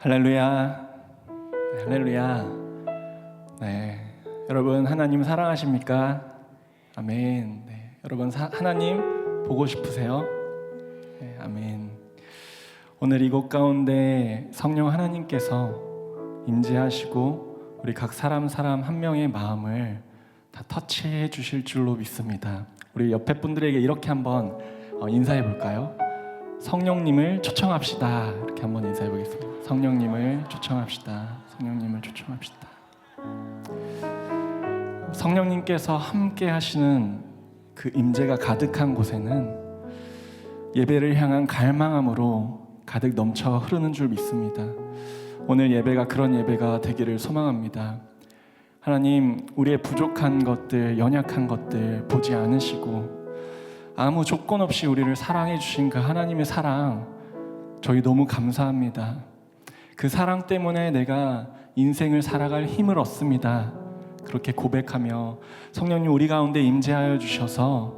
할렐루야, 할렐루야. 네, 여러분 하나님 사랑하십니까? 아멘. 네, 여러분 하나님 보고 싶으세요? 네, 아멘. 오늘 이곳 가운데 성령 하나님께서 임재하시고 우리 각 사람 한 명의 마음을 다 터치해 주실 줄로 믿습니다. 우리 옆에 분들에게 이렇게 한번 인사해 볼까요? 성령님을 초청합시다. 이렇게 한번 인사해 보겠습니다. 성령님을 초청합시다. 성령님을 초청합시다. 성령님께서 함께 하시는 그 임재가 가득한 곳에는 예배를 향한 갈망함으로 가득 넘쳐 흐르는 줄 믿습니다. 오늘 예배가 그런 예배가 되기를 소망합니다. 하나님, 우리의 부족한 것들, 연약한 것들 보지 않으시고 아무 조건 없이 우리를 사랑해 주신 그 하나님의 사랑, 저희 너무 감사합니다. 그 사랑 때문에 내가 인생을 살아갈 힘을 얻습니다. 그렇게 고백하며 성령님 우리 가운데 임재하여 주셔서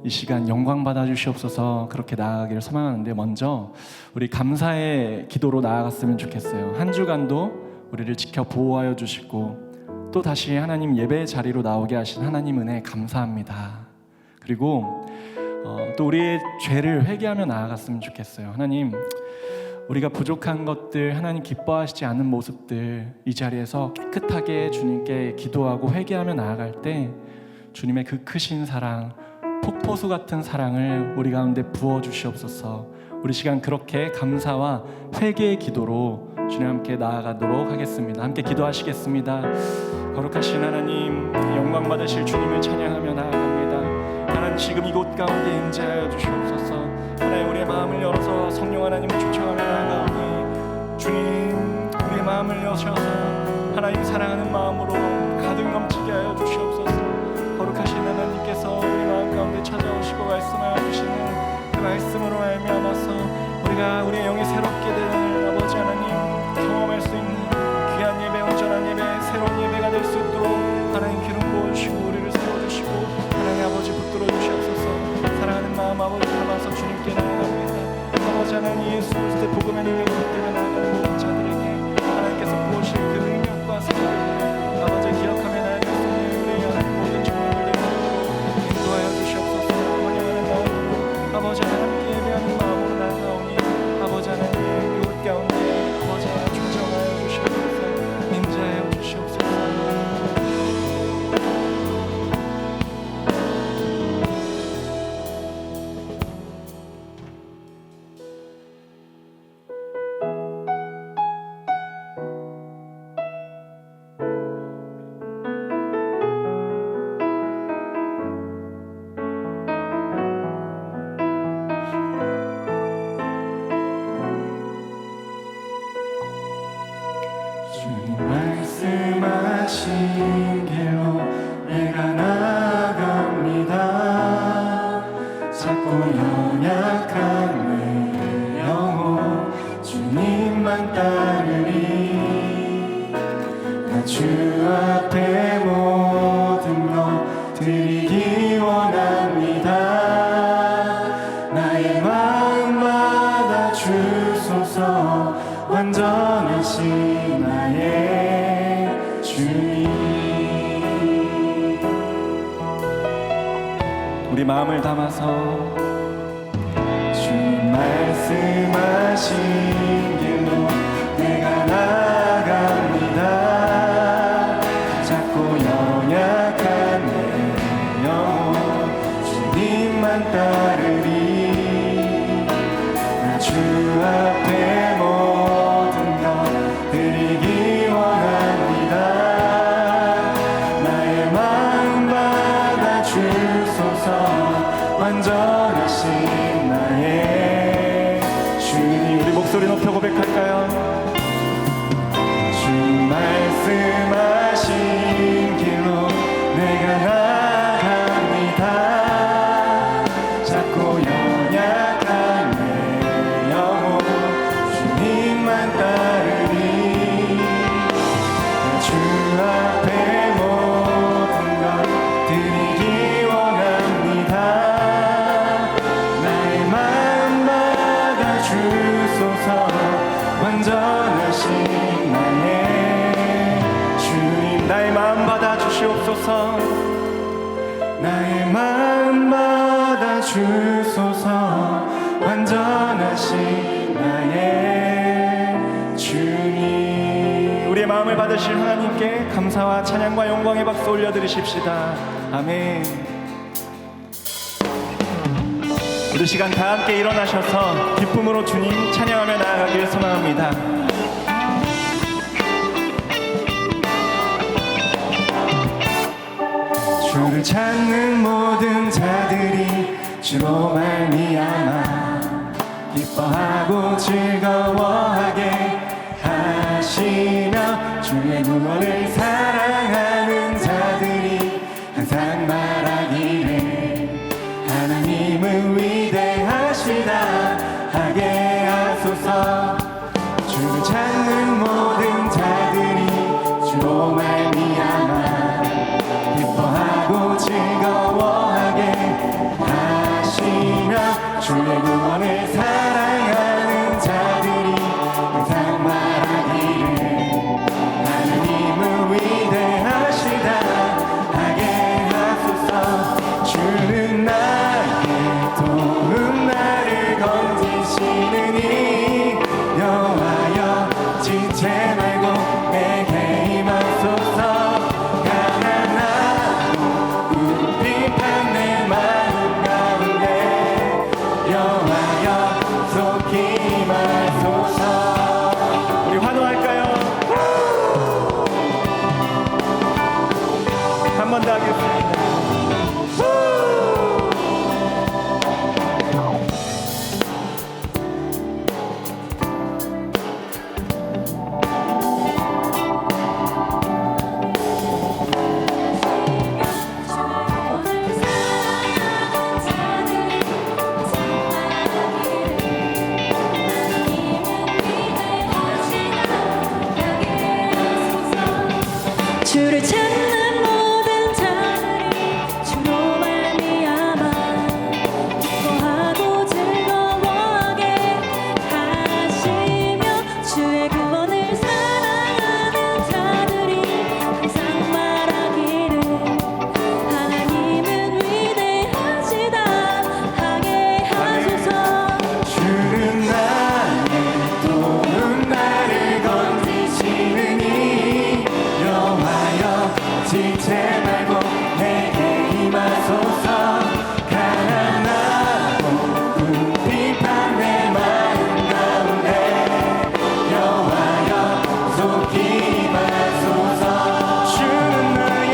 이 시간 영광 받아 주시옵소서. 그렇게 나아가기를 소망하는데, 먼저 우리 감사의 기도로 나아갔으면 좋겠어요. 한 주간도 우리를 지켜 보호하여 주시고 또 다시 하나님 예배의 자리로 나오게 하신 하나님 은혜 감사합니다. 그리고 또 우리의 죄를 회개하며 나아갔으면 좋겠어요. 하나님, 우리가 부족한 것들, 하나님 기뻐하시지 않은 모습들, 이 자리에서 깨끗하게 주님께 기도하고 회개하며 나아갈 때 주님의 그 크신 사랑, 폭포수 같은 사랑을 우리 가운데 부어주시옵소서. 우리 시간 그렇게 감사와 회개의 기도로 주님 함께 나아가도록 하겠습니다. 함께 기도하시겠습니다. 거룩하신 하나님, 영광 받으실 주님을 찬양하며 나아갑니다. 하나님, 지금 이곳 가운데 임재하여 주시옵소서. 하나님, 우리의 마음을 열어서 성령 하나님을 초청하며 나아가오니 주님, 우리의 마음을 여셔서 하나님 사랑하는 마음으로 가득 넘치게 하여 주시옵소서. 거룩하신 하나님께서 우리 마음 가운데 찾아오시고 말씀하여 주시는 그 말씀으로 말미암아서 우리가 우리의 영이 새롭게 되는 아버지 하나님 경험할 수 있는 귀한 예배, 온전한 예배, 새로운 예배가 될 수 있도록 하나님 기름 부어주시고 우리를 세워주시고 하나님 아버지 붙들어 주시옵소서. 사랑하는 마음 아버지 담아서 주님께 나아갑니다. 아버지 하나님, 예수 그리스도의 복음의 능력을 붙들며 나아가는 모든 자들에게 하나님께서 부으실 그 능력과 사랑을 아버지 기억하며 나아가겠습니다. 우리의 모든 중앙을 내려놓고 인도하여 주시옵소서. 원영하는 마음으로 아버지 하나님 함께 예배하는 마음으로 나아가오니 아버지 하나님 이곳 가운데 아버지 하나님 조정하여 주시옵소서. 임재하여 주시옵소서. 말씀하신 길로 내가 나아갑니다. 작고 연약한 내 영혼 주님만 따르리. 나 주 앞에 모든 것 드리기 원합니다. 나의 마음 받아 주소서. 완전하신 나의 주님. 우리 마음을 담아서 주님 말씀하신 길로 내가 나아갑니다. 작고 연약한 내 영혼 주님만 따르리. 나 주 앞에 모든 것 드리기 원합니다. 나의 마음 받아 주소서. 완전하신 나의 주님. 우리 목소리 높여 고백할까요? 주 말씀하신 길로 내가 나아갑니다. 작고 연약한 내 영혼 주님만 따르리. 주 앞에 모든 것 드리기 원합니다. 나의 마음 받아 주소서. 완전하신 선하신 나의 주님, 나의 마음 받아 주시옵소서. 나의 마음 받아 주소서. 완전하신 나의 주님. 우리의 마음을 받으실 하나님께 감사와 찬양과 영광의 박수 올려드리십시다. 아멘. 우리 시간 다 함께 일어나셔서 기쁨으로 주님 찬양하며 나아가길 소망합니다. 주를 찾는 모든 자들이 주로 말미암아 기뻐하고 즐거워하게 하시며 주의 구원을 사랑하는 자들이 항상 말하기를 하나님은 위대하시다 하게 하소서. 주를 찾는 모든 자들이 주로 말미암아 기뻐하고 즐거워하게 하시며 주의 구원을 사랑하는 자들이 항상 말하기를 하나님은 위대하시다 하게 하소서. 주는 나의 도움 나를 건지시느니 여호와여 지체 말고 내게 임하소서. 한 번 더 하겠습니다. 주를 찾는 모든 자들이 주로 말미암아 기뻐하고 즐거워하게 하시며 주의 구원을 사랑하는 자들이 항상 말하기를 하나님은 위대하시다 하게 하소서. 주는 나의 도움 나를 건지시느니 여호와여 지체 말고 내게 임하소서. 가난하고 궁핍한 내 마음 가운데 여호와여 속히 임하소서. 주는 나의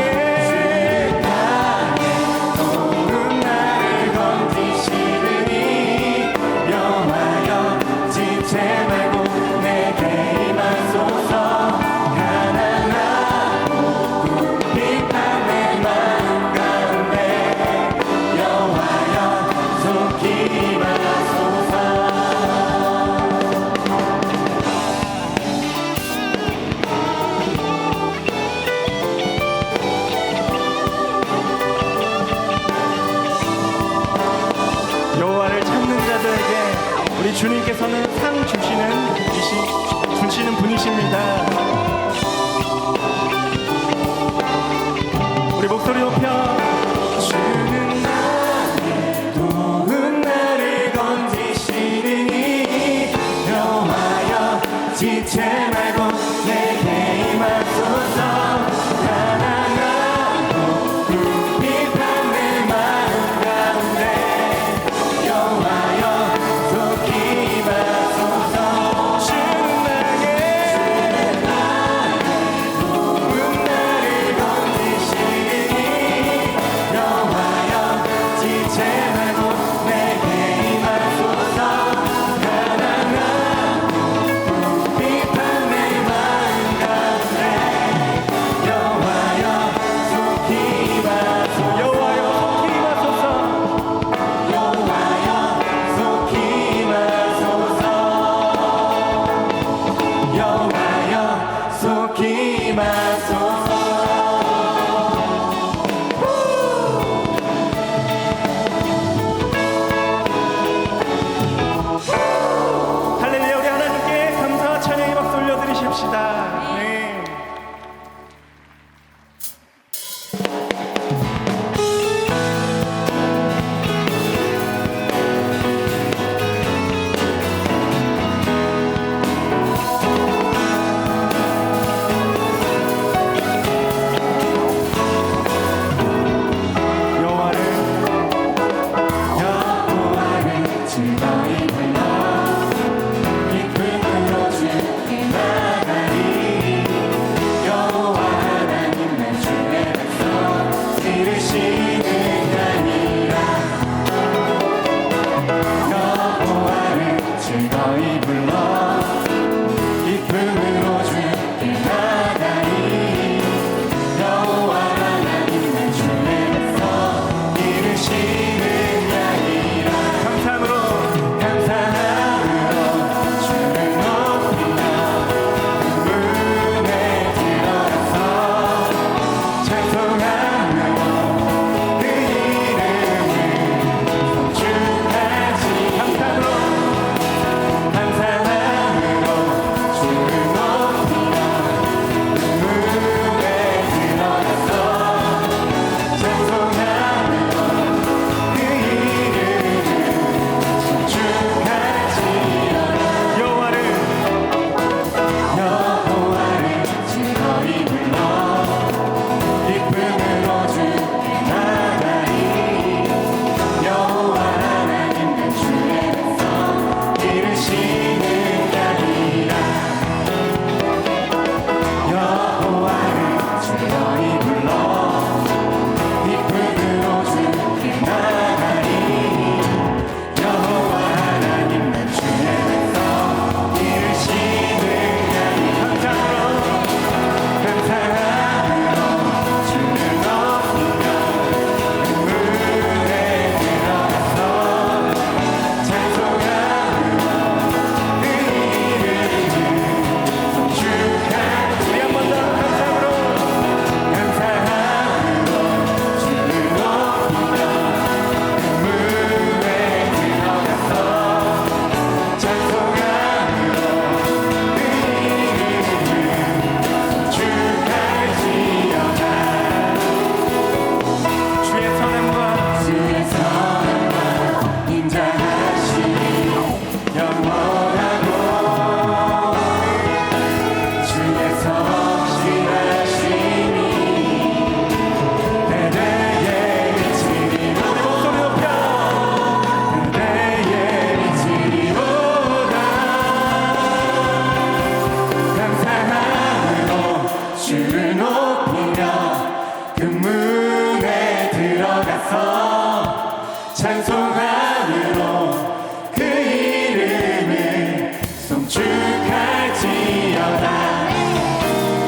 도움 나를 건지시느니 여호와여 지체 말고 내게 임하소서. 여호와를 찾는 자들에게 우리 주님께서는 상 주시는 분이십니다. 우리 목소리 높여. 주는 나의 도움 나를 건지시느니 여호와여 지체 말고 내게 임하소서.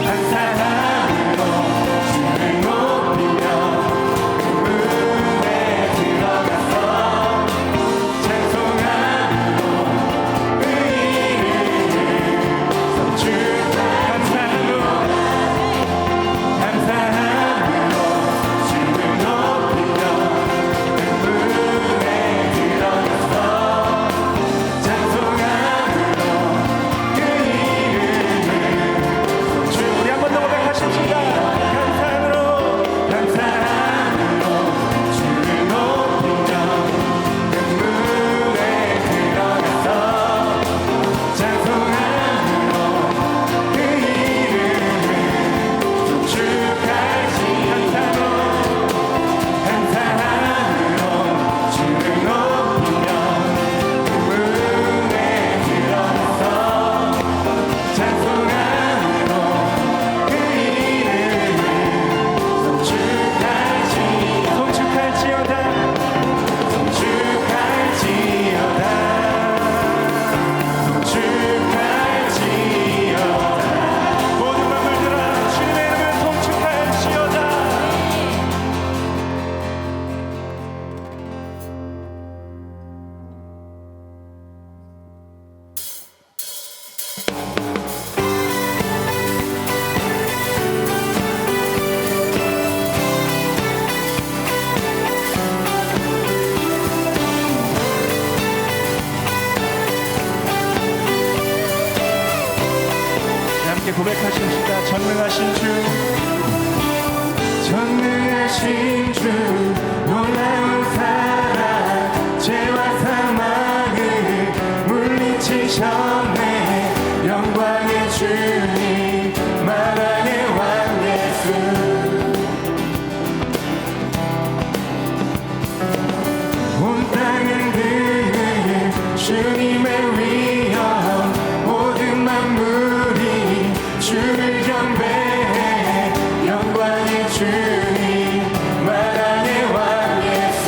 감사함으로 주를 높이며 문에 들어가서 찬송함으로 그 이름을 감사함으로 주를 높이며 문에 들어가서 찬송함으로 그 이름을 우리 한 번 더 고백하십시다. 감사함으로 주를 높이며 문에 들어가서 찬송함으로 그 이름을 축할지 감사함으로 주를 높이며 문에 들어가서 찬송함으로 그 이름을 송축할지어다 모든 만물들아 주님의 이름을 송축할지어다. 함께 고백하십시다. 전능하신 주 놀라운 사랑 죄와 사망을 물리치셨네. 영광의 주님 만왕의 왕 예수 온 땅은 그의 주님의 위엄 모든 만물이 주를 경배해. 영광의 주님 만왕의 왕 예수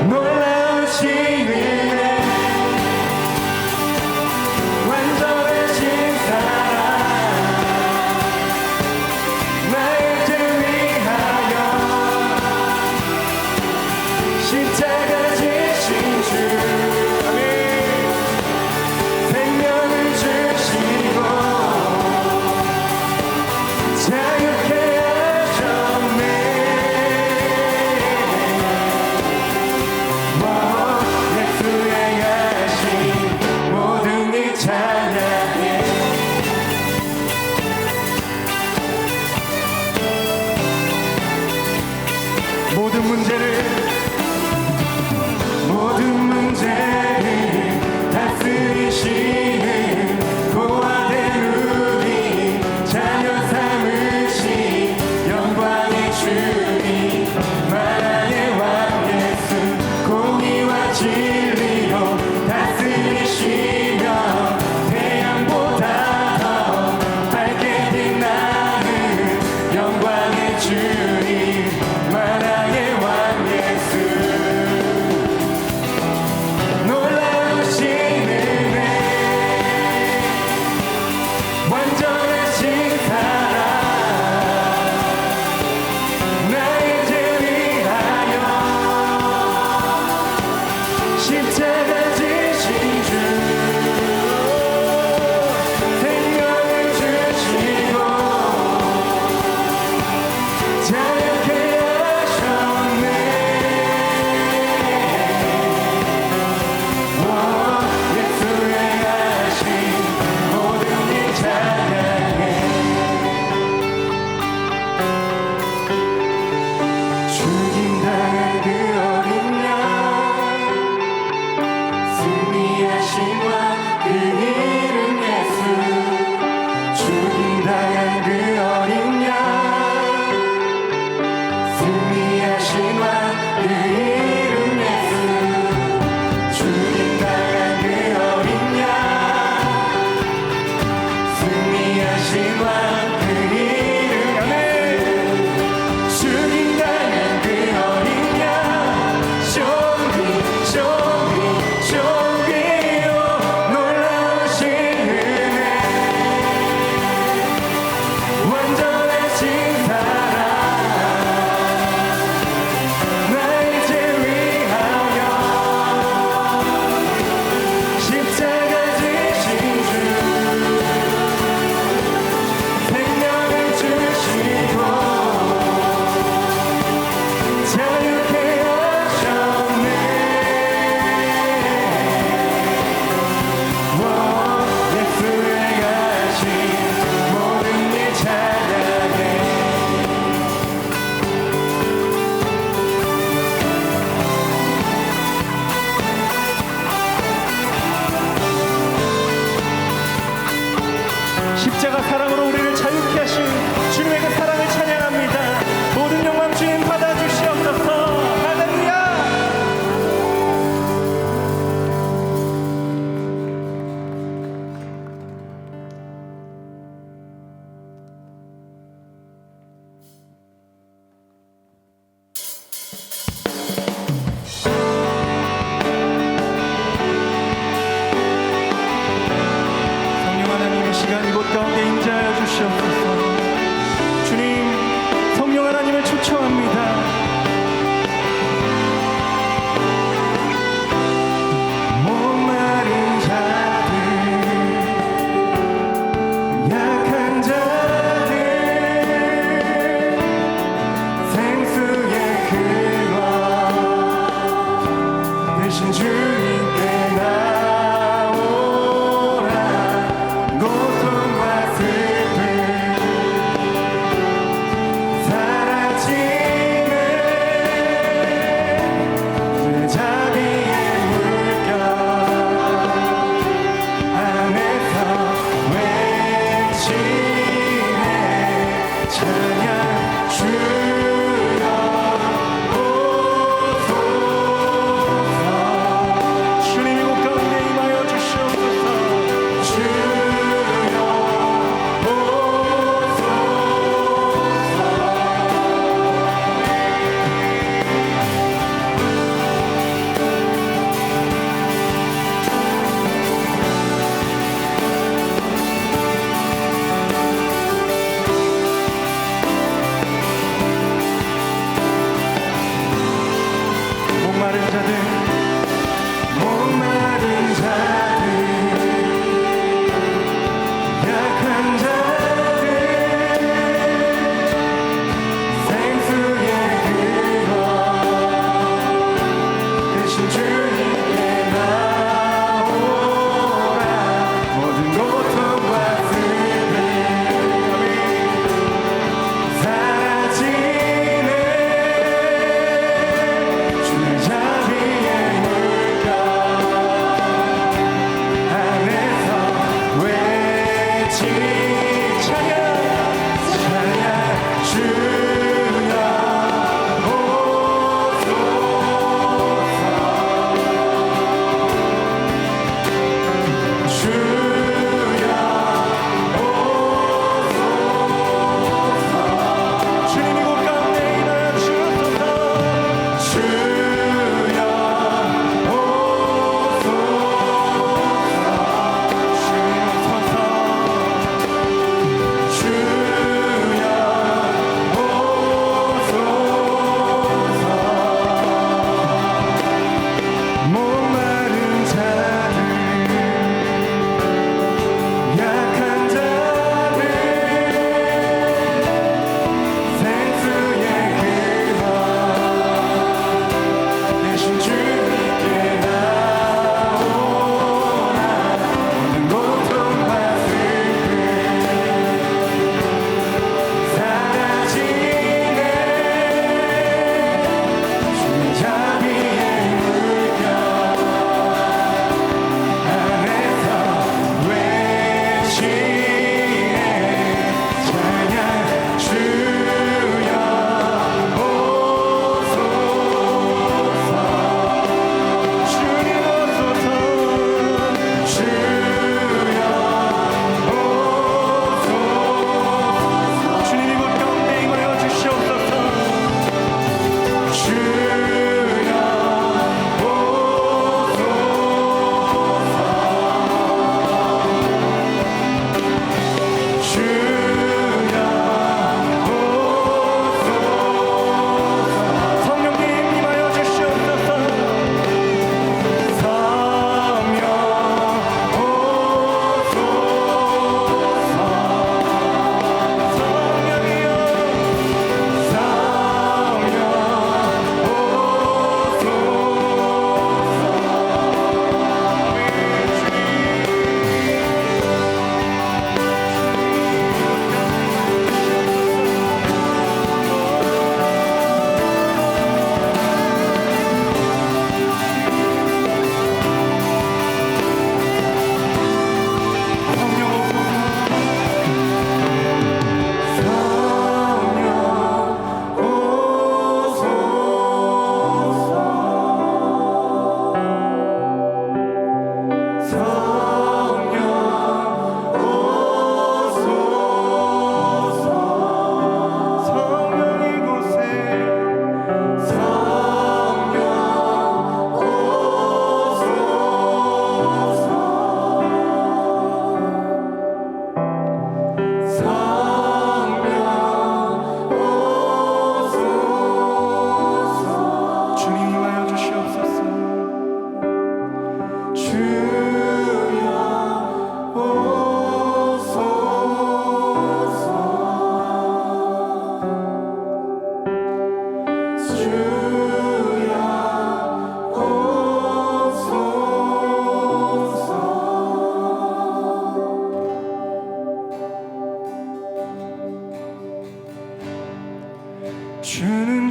놀라우신 은혜 완전하신 사랑 나의 죄 위하여 십자가 지신 주 생명을 주시고 자유케 하셨네. 예수의 하신 모든 일 찬양해. 모든 문제를 다스리시는 고아된 우리 자녀 삼으신 영광의 주님 만왕의 왕 예수 공의와 진리로 다스리시며 십자가 사랑으로 우리를 자유케 하신 주님의 그 사랑을 찬양합니다. 모든 영광 주님 받아주시옵소서. 할렐루야. 성령 하나님 이 시간 이곳 가운데 임재하여 주시옵소서. 주님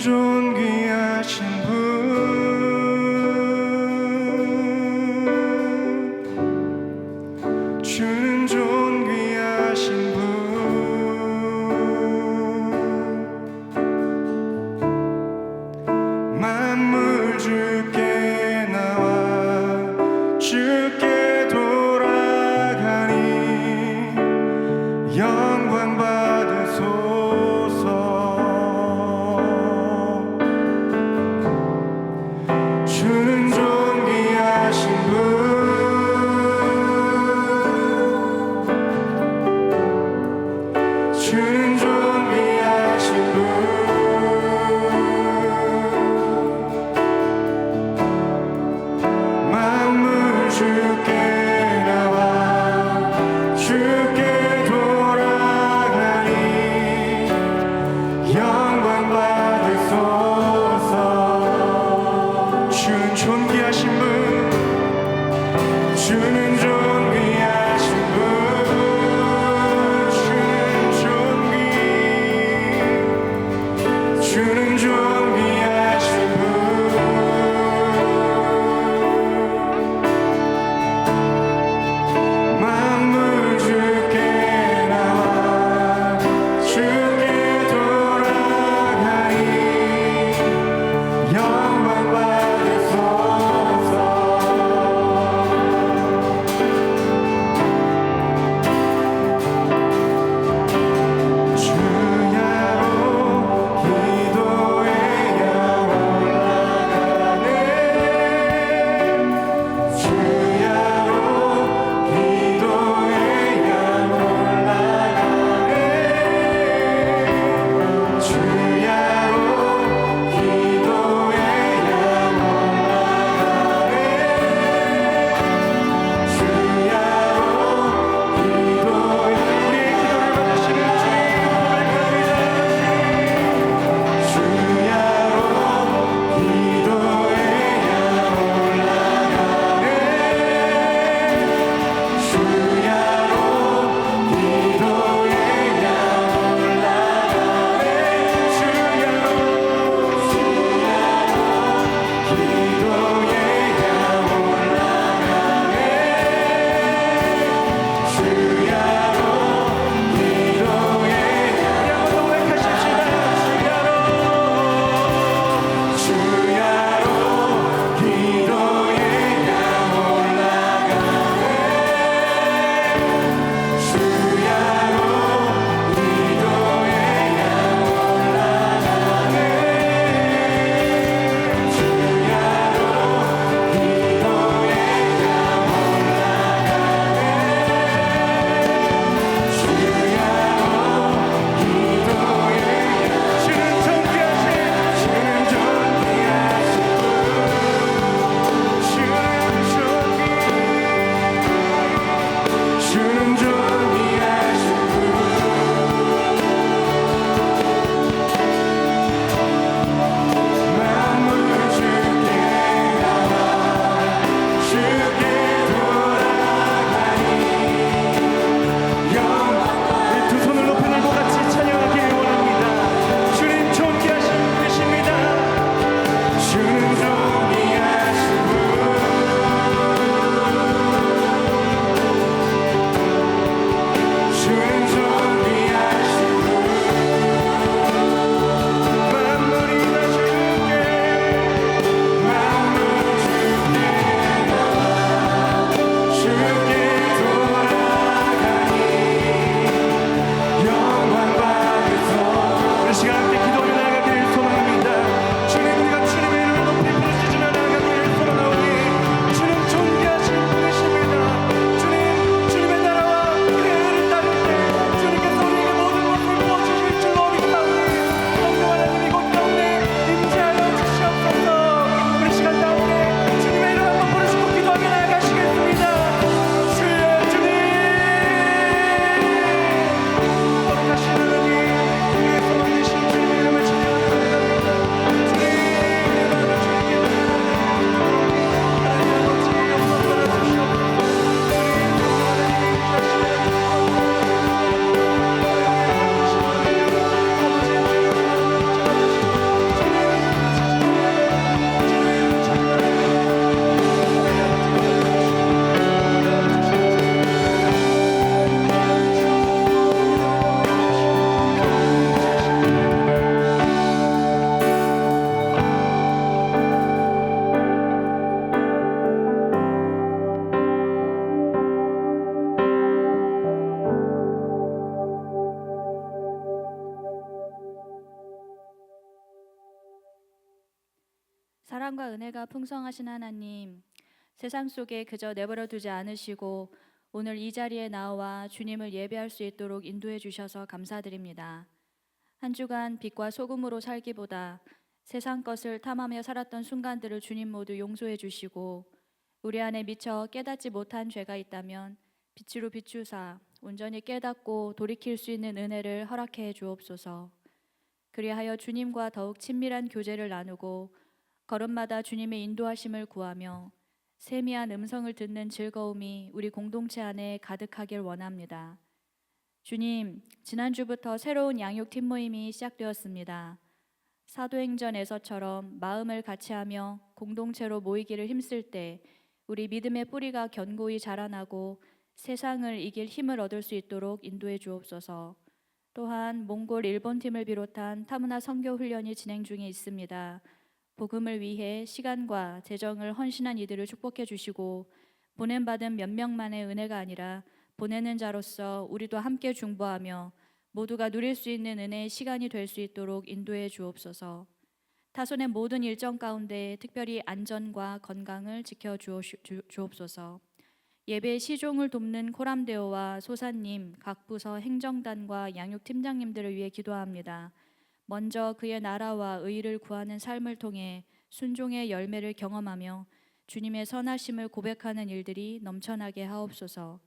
존귀하신 분 주는 존귀하신 분 만물 주께 나와 주께 돌아가니 영광 받으소서 주는 존귀하신 분 사랑과 은혜가 풍성하신 하나님, 세상 속에 그저 내버려 두지 않으시고 오늘 이 자리에 나와 주님을 예배할 수 있도록 인도해 주셔서 감사드립니다. 한 주간 빛과 소금으로 살기보다 세상 것을 탐하며 살았던 순간들을 주님 모두 용서해 주시고 우리 안에 미처 깨닫지 못한 죄가 있다면 빛으로 비추사 온전히 깨닫고 돌이킬 수 있는 은혜를 허락해 주옵소서. 그리하여 주님과 더욱 친밀한 교제를 나누고 걸음마다 주님의 인도하심을 구하며 세미한 음성을 듣는 즐거움이 우리 공동체 안에 가득하길 원합니다. 주님, 지난주부터 새로운 양육팀 모임이 시작되었습니다. 사도행전에서처럼 마음을 같이하며 공동체로 모이기를 힘쓸 때 우리 믿음의 뿌리가 견고히 자라나고 세상을 이길 힘을 얻을 수 있도록 인도해 주옵소서. 또한 몽골 일본 팀을 비롯한 타문화 선교 훈련이 진행 중에 있습니다. 복음을 위해 시간과 재정을 헌신한 이들을 축복해 주시고 보냄받은 몇 명만의 은혜가 아니라 보내는 자로서 우리도 함께 중보하며 모두가 누릴 수 있는 은혜의 시간이 될 수 있도록 인도해 주옵소서. 타손의 모든 일정 가운데 특별히 안전과 건강을 지켜 주옵소서. 예배 시종을 돕는 코람데오와 소사님, 각 부서 행정단과 양육팀장님들을 위해 기도합니다. 먼저 그의 나라와 의를 구하는 삶을 통해 순종의 열매를 경험하며 주님의 선하심을 고백하는 일들이 넘쳐나게 하옵소서.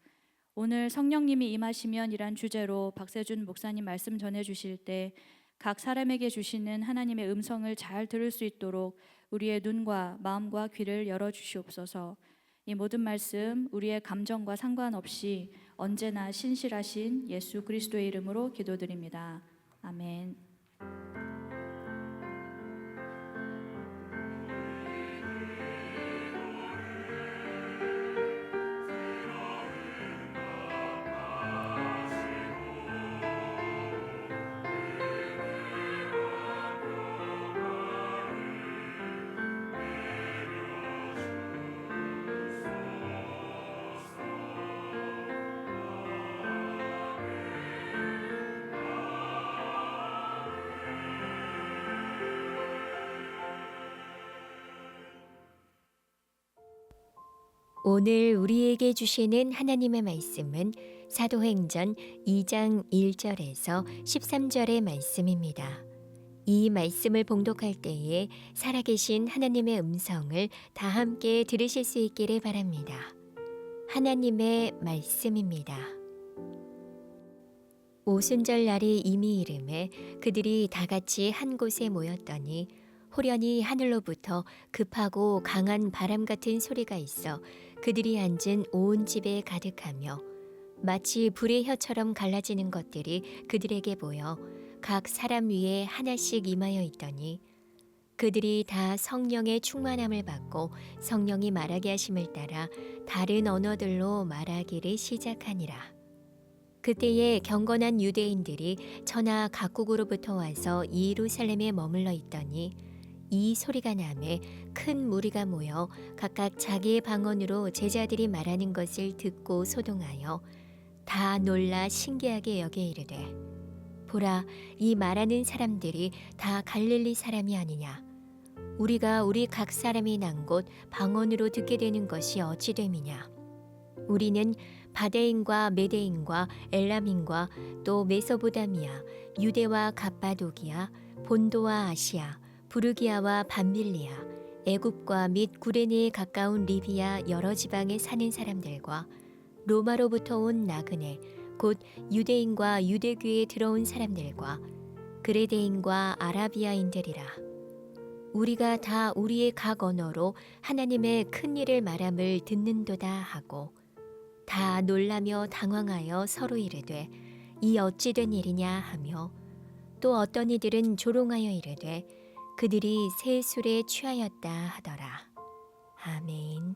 오늘 성령님이 임하시면 이란 주제로 박세준 목사님 말씀 전해주실 때 각 사람에게 주시는 하나님의 음성을 잘 들을 수 있도록 우리의 눈과 마음과 귀를 열어주시옵소서. 이 모든 말씀 우리의 감정과 상관없이 언제나 신실하신 예수 그리스도의 이름으로 기도드립니다. 아멘. 오늘 우리에게 주시는 하나님의 말씀은 사도행전 2장 1절에서 13절의 말씀입니다. 이 말씀을 봉독할 때에 살아계신 하나님의 음성을 다 함께 들으실 수 있기를 바랍니다. 하나님의 말씀입니다. 오순절 날이 이미 이름에 그들이 다 같이 한 곳에 모였더니 호련히 하늘로부터 급하고 강한 바람 같은 소리가 있어 그들이 앉은 온 집에 가득하며 마치 불의 혀처럼 갈라지는 것들이 그들에게 보여 각 사람 위에 하나씩 임하여 있더니 그들이 다 성령의 충만함을 받고 성령이 말하게 하심을 따라 다른 언어들로 말하기를 시작하니라. 그때에 경건한 유대인들이 천하 각국으로부터 와서 예루살렘에 머물러 있더니 이 소리가 나매 큰 무리가 모여 각각 자기의 방언으로 제자들이 말하는 것을 듣고 소동하여 다 놀라 신기하게 여겨 이르되 보라, 이 말하는 사람들이 다 갈릴리 사람이 아니냐. 우리가 우리 각 사람이 난 곳 방언으로 듣게 되는 것이 어찌 됨이냐. 우리는 바데인과 메데인과 엘람인과 또 메소보다미아, 유대와 갑바도기아, 본도와 아시아, 부르기아와 밤빌리아, 애굽과 및 구레네에 가까운 리비아 여러 지방에 사는 사람들과 로마로부터 온 나그네 곧 유대인과 유대교에 들어온 사람들과 그레데인과 아라비아인들이라. 우리가 다 우리의 각 언어로 하나님의 큰 일을 말함을 듣는도다 하고 다 놀라며 당황하여 서로 이르되 이 어찌 된 일이냐 하며 또 어떤 이들은 조롱하여 이르되 그들이 새 술에 취하였다 하더라. 아멘.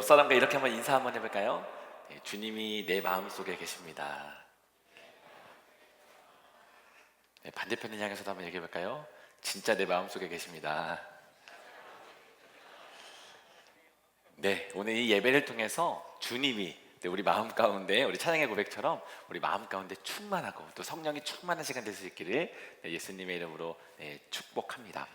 옆 사람과 이렇게 한번 인사 한번 해볼까요? 네, 주님이 내 마음속에 계십니다. 네, 반대편을 향해서도 한번 얘기해볼까요? 진짜 내 마음속에 계십니다. 네, 오늘 이 예배를 통해서 주님이 우리 마음 가운데, 우리 찬양의 고백처럼 우리 마음 가운데 충만하고 또 성령이 충만한 시간 될 수 있기를 예수님의 이름으로 축복합니다.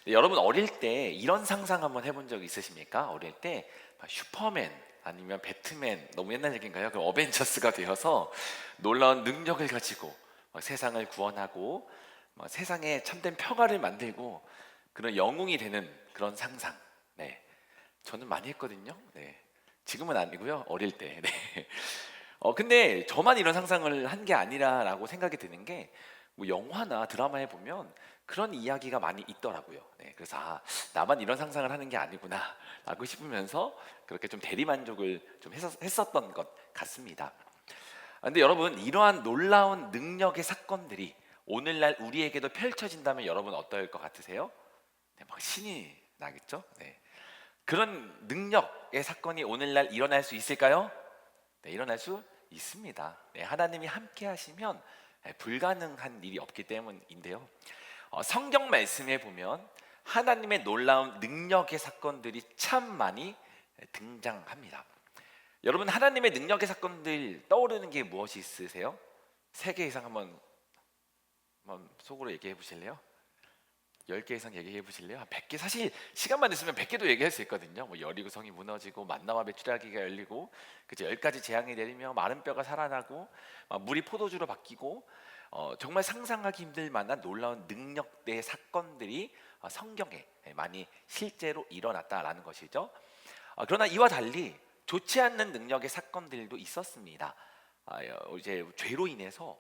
네, 여러분 어릴 때 이런 상상 한번 해본 적 있으십니까? 어릴 때 슈퍼맨 아니면 배트맨, 너무 옛날 얘기인가요? 그 어벤져스가 되어서 놀라운 능력을 가지고 세상을 구원하고 세상에 참된 평화를 만들고 그런 영웅이 되는 그런 상상. 네, 저는 많이 했거든요. 네, 지금은 아니고요. 어릴 때. 네. 근데 저만 이런 상상을 한 게 아니라라고 생각이 드는 게 뭐 영화나 드라마에 보면 그런 이야기가 많이 있더라고요. 네, 그래서 나만 이런 상상을 하는 게 아니구나라고 싶으면서 그렇게 좀 대리만족을 좀 했었던 것 같습니다. 근데 여러분 이러한 놀라운 능력의 사건들이 오늘날 우리에게도 펼쳐진다면 여러분 어떨 것 같으세요? 네, 막 신이 나겠죠? 네. 그런 능력의 사건이 오늘날 일어날 수 있을까요? 네, 일어날 수 있습니다. 네, 하나님이 함께 하시면 불가능한 일이 없기 때문인데요. 성경 말씀에 보면 하나님의 놀라운 능력의 사건들이 참 많이 등장합니다. 여러분 하나님의 능력의 사건들 떠오르는 게 무엇이 있으세요? 3개 이상 한번 속으로 얘기해 보실래요? 10개 이상 얘기해 보실래요? 100개, 사실 시간만 있으면 100개도 얘기할 수 있거든요. 뭐 여리고 성이 무너지고 만나와 메추라기가 열리고, 그치, 10가지 재앙이 내리며 마른 뼈가 살아나고 물이 포도주로 바뀌고, 정말 상상하기 힘들 만한 놀라운 능력의 사건들이 성경에 많이 실제로 일어났다라는 것이죠. 그러나 이와 달리 좋지 않는 능력의 사건들도 있었습니다. 이제 죄로 인해서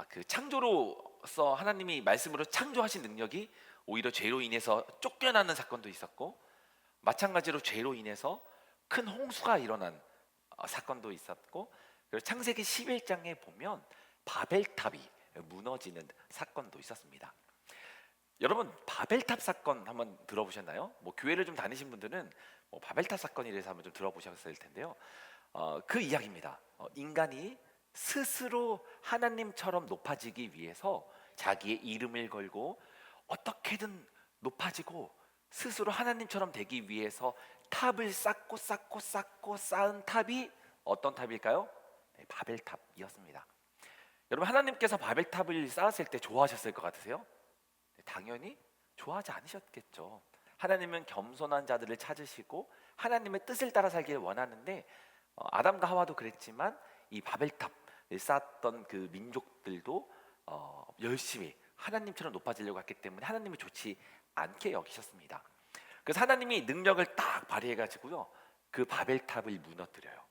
그 창조로서 하나님이 말씀으로 창조하신 능력이 오히려 죄로 인해서 쫓겨나는 사건도 있었고, 마찬가지로 죄로 인해서 큰 홍수가 일어난 사건도 있었고, 그리고 창세기 11장에 보면 바벨탑이 무너지는 사건도 있었습니다. 여러분 바벨탑 사건 한번 들어보셨나요? 뭐 교회를 좀 다니신 분들은 바벨탑 사건에 대해서 한번 좀 들어보셨을 텐데요. 그 이야기입니다. 인간이 스스로 하나님처럼 높아지기 위해서 자기의 이름을 걸고 어떻게든 높아지고 스스로 하나님처럼 되기 위해서 탑을 쌓고 쌓은 탑이 어떤 탑일까요? 네, 바벨탑이었습니다. 여러분 하나님께서 바벨탑을 쌓았을 때 좋아하셨을 것 같으세요? 네, 당연히 좋아하지 않으셨겠죠. 하나님은 겸손한 자들을 찾으시고 하나님의 뜻을 따라 살기를 원하는데, 아담과 하와도 그랬지만 이 바벨탑을 쌓았던 그 민족들도 열심히 하나님처럼 높아지려고 했기 때문에 하나님이 좋지 않게 여기셨습니다. 그래서 하나님이 능력을 딱 발휘해가지고요 그 바벨탑을 무너뜨려요.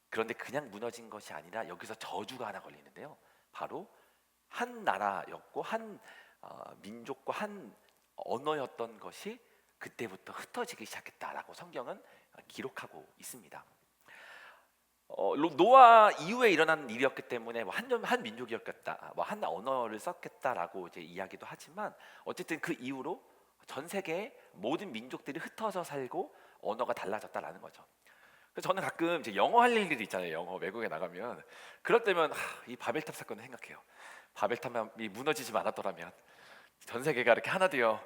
그런데 그냥 무너진 것이 아니라 여기서 저주가 하나 걸리는데요, 바로 한 나라였고 한 민족과 한 언어였던 것이 그때부터 흩어지기 시작했다라고 성경은 기록하고 있습니다. 노아 이후에 일어난 일이었기 때문에 한 민족이었겠다, 한 언어를 썼겠다라고 이제 이야기도 하지만, 어쨌든 그 이후로 전 세계의 모든 민족들이 흩어져 살고 언어가 달라졌다라는 거죠. 그래서 저는 가끔 이제 영어 할 일들이 있잖아요. 영어 외국에 나가면 그럴 때면 이 바벨탑 사건을 생각해요. 바벨탑이 무너지지 않았더라면 전 세계가 이렇게 하나 되어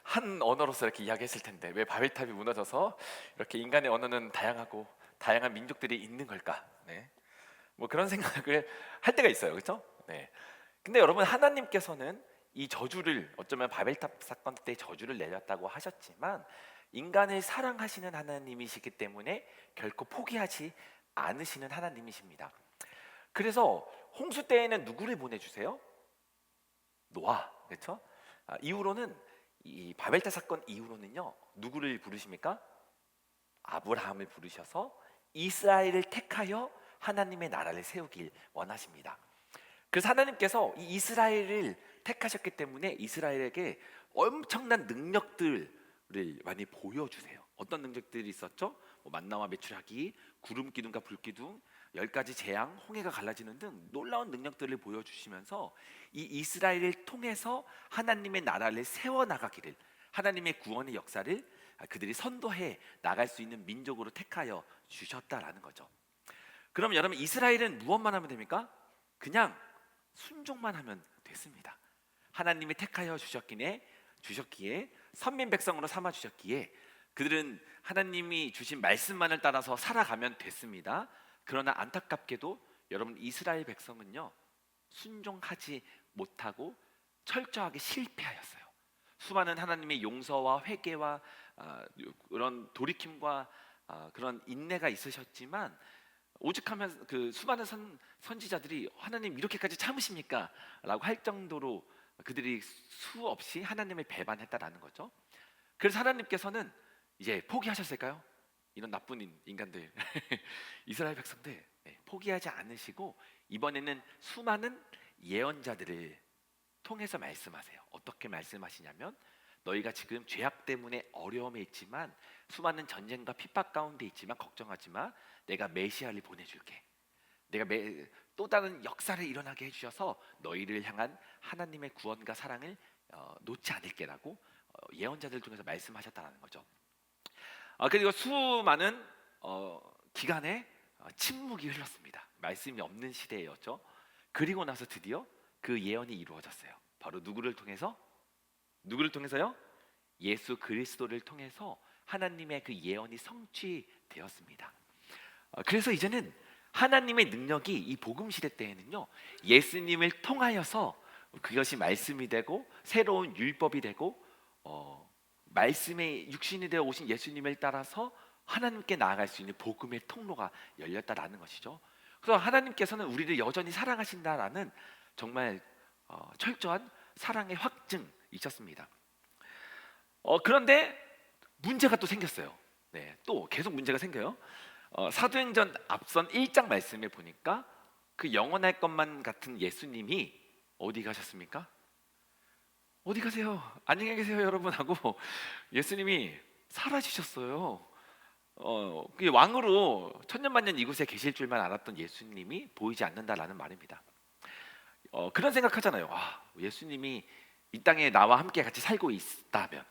한 언어로서 이렇게 이야기했을 텐데 왜 바벨탑이 무너져서 이렇게 인간의 언어는 다양하고 다양한 민족들이 있는 걸까? 네, 뭐 그런 생각을 할 때가 있어요, 그렇죠? 네. 근데 여러분 하나님께서는 이 저주를, 어쩌면 바벨탑 사건 때 저주를 내렸다고 하셨지만 인간을 사랑하시는 하나님이시기 때문에 결코 포기하지 않으시는 하나님이십니다. 그래서 홍수 때에는 누구를 보내주세요? 노아, 그렇죠? 이후로는 이 바벨탑 사건 이후로는요 누구를 부르십니까? 아브라함을 부르셔서 이스라엘을 택하여 하나님의 나라를 세우길 원하십니다. 그래서 하나님께서 이 이스라엘을 택하셨기 때문에 이스라엘에게 엄청난 능력들을 많이 보여주세요. 어떤 능력들이 있었죠? 만나와 메추라기, 구름 기둥과 불 기둥, 10가지 재앙, 홍해가 갈라지는 등 놀라운 능력들을 보여주시면서 이 이스라엘을 통해서 하나님의 나라를 세워나가기를, 하나님의 구원의 역사를 그들이 선도해 나갈 수 있는 민족으로 택하여 주셨다라는 거죠. 그럼 여러분, 이스라엘은 무엇만 하면 됩니까? 그냥 순종만 하면 됐습니다. 하나님이 택하여 주셨기에 선민 백성으로 삼아 주셨기에 그들은 하나님이 주신 말씀만을 따라서 살아가면 됐습니다. 그러나 안타깝게도 여러분, 이스라엘 백성은요, 순종하지 못하고 철저하게 실패하였어요. 수많은 하나님의 용서와 회개와 그런 돌이킴과 그런 인내가 있으셨지만 오죽하면 그 수많은 선지자들이 하나님 이렇게까지 참으십니까? 라고 할 정도로 그들이 수없이 하나님을 배반했다라는 거죠. 그래서 하나님께서는 이제 포기하셨을까요? 이런 나쁜 인간들 이스라엘 백성들 포기하지 않으시고 이번에는 수많은 예언자들을 통해서 말씀하세요. 어떻게 말씀하시냐면, 너희가 지금 죄악 때문에 어려움에 있지만, 수많은 전쟁과 핍박 가운데 있지만 걱정하지 마. 내가 메시아를 보내줄게. 내가 또 다른 역사를 일어나게 해주셔서 너희를 향한 하나님의 구원과 사랑을 놓지 않을게라고 예언자들을 통해서 말씀하셨다는 거죠. 그리고 수많은 기간에 침묵이 흘렀습니다. 말씀이 없는 시대였죠. 그리고 나서 드디어 그 예언이 이루어졌어요. 바로 누구를 통해서? 누구를 통해서요? 예수 그리스도를 통해서 하나님의 그 예언이 성취되었습니다. 그래서 이제는 하나님의 능력이 이 복음 시대 때에는요, 예수님을 통하여서 그것이 말씀이 되고 새로운 율법이 되고 말씀의 육신이 되어 오신 예수님을 따라서 하나님께 나아갈 수 있는 복음의 통로가 열렸다라는 것이죠. 그래서 하나님께서는 우리를 여전히 사랑하신다라는 정말 철저한 사랑의 확증이셨습니다. 그런데 문제가 또 생겼어요. 또 계속 문제가 생겨요. 사도행전 앞선 1장 말씀에 보니까 그 영원할 것만 같은 예수님이 어디 가셨습니까? 어디 가세요? 안녕히 계세요 여러분 하고 예수님이 사라지셨어요. 그 왕으로 천년만년 이곳에 계실 줄만 알았던 예수님이 보이지 않는다라는 말입니다. 그런 생각하잖아요. 예수님이 이 땅에 나와 함께 같이 살고 있다면,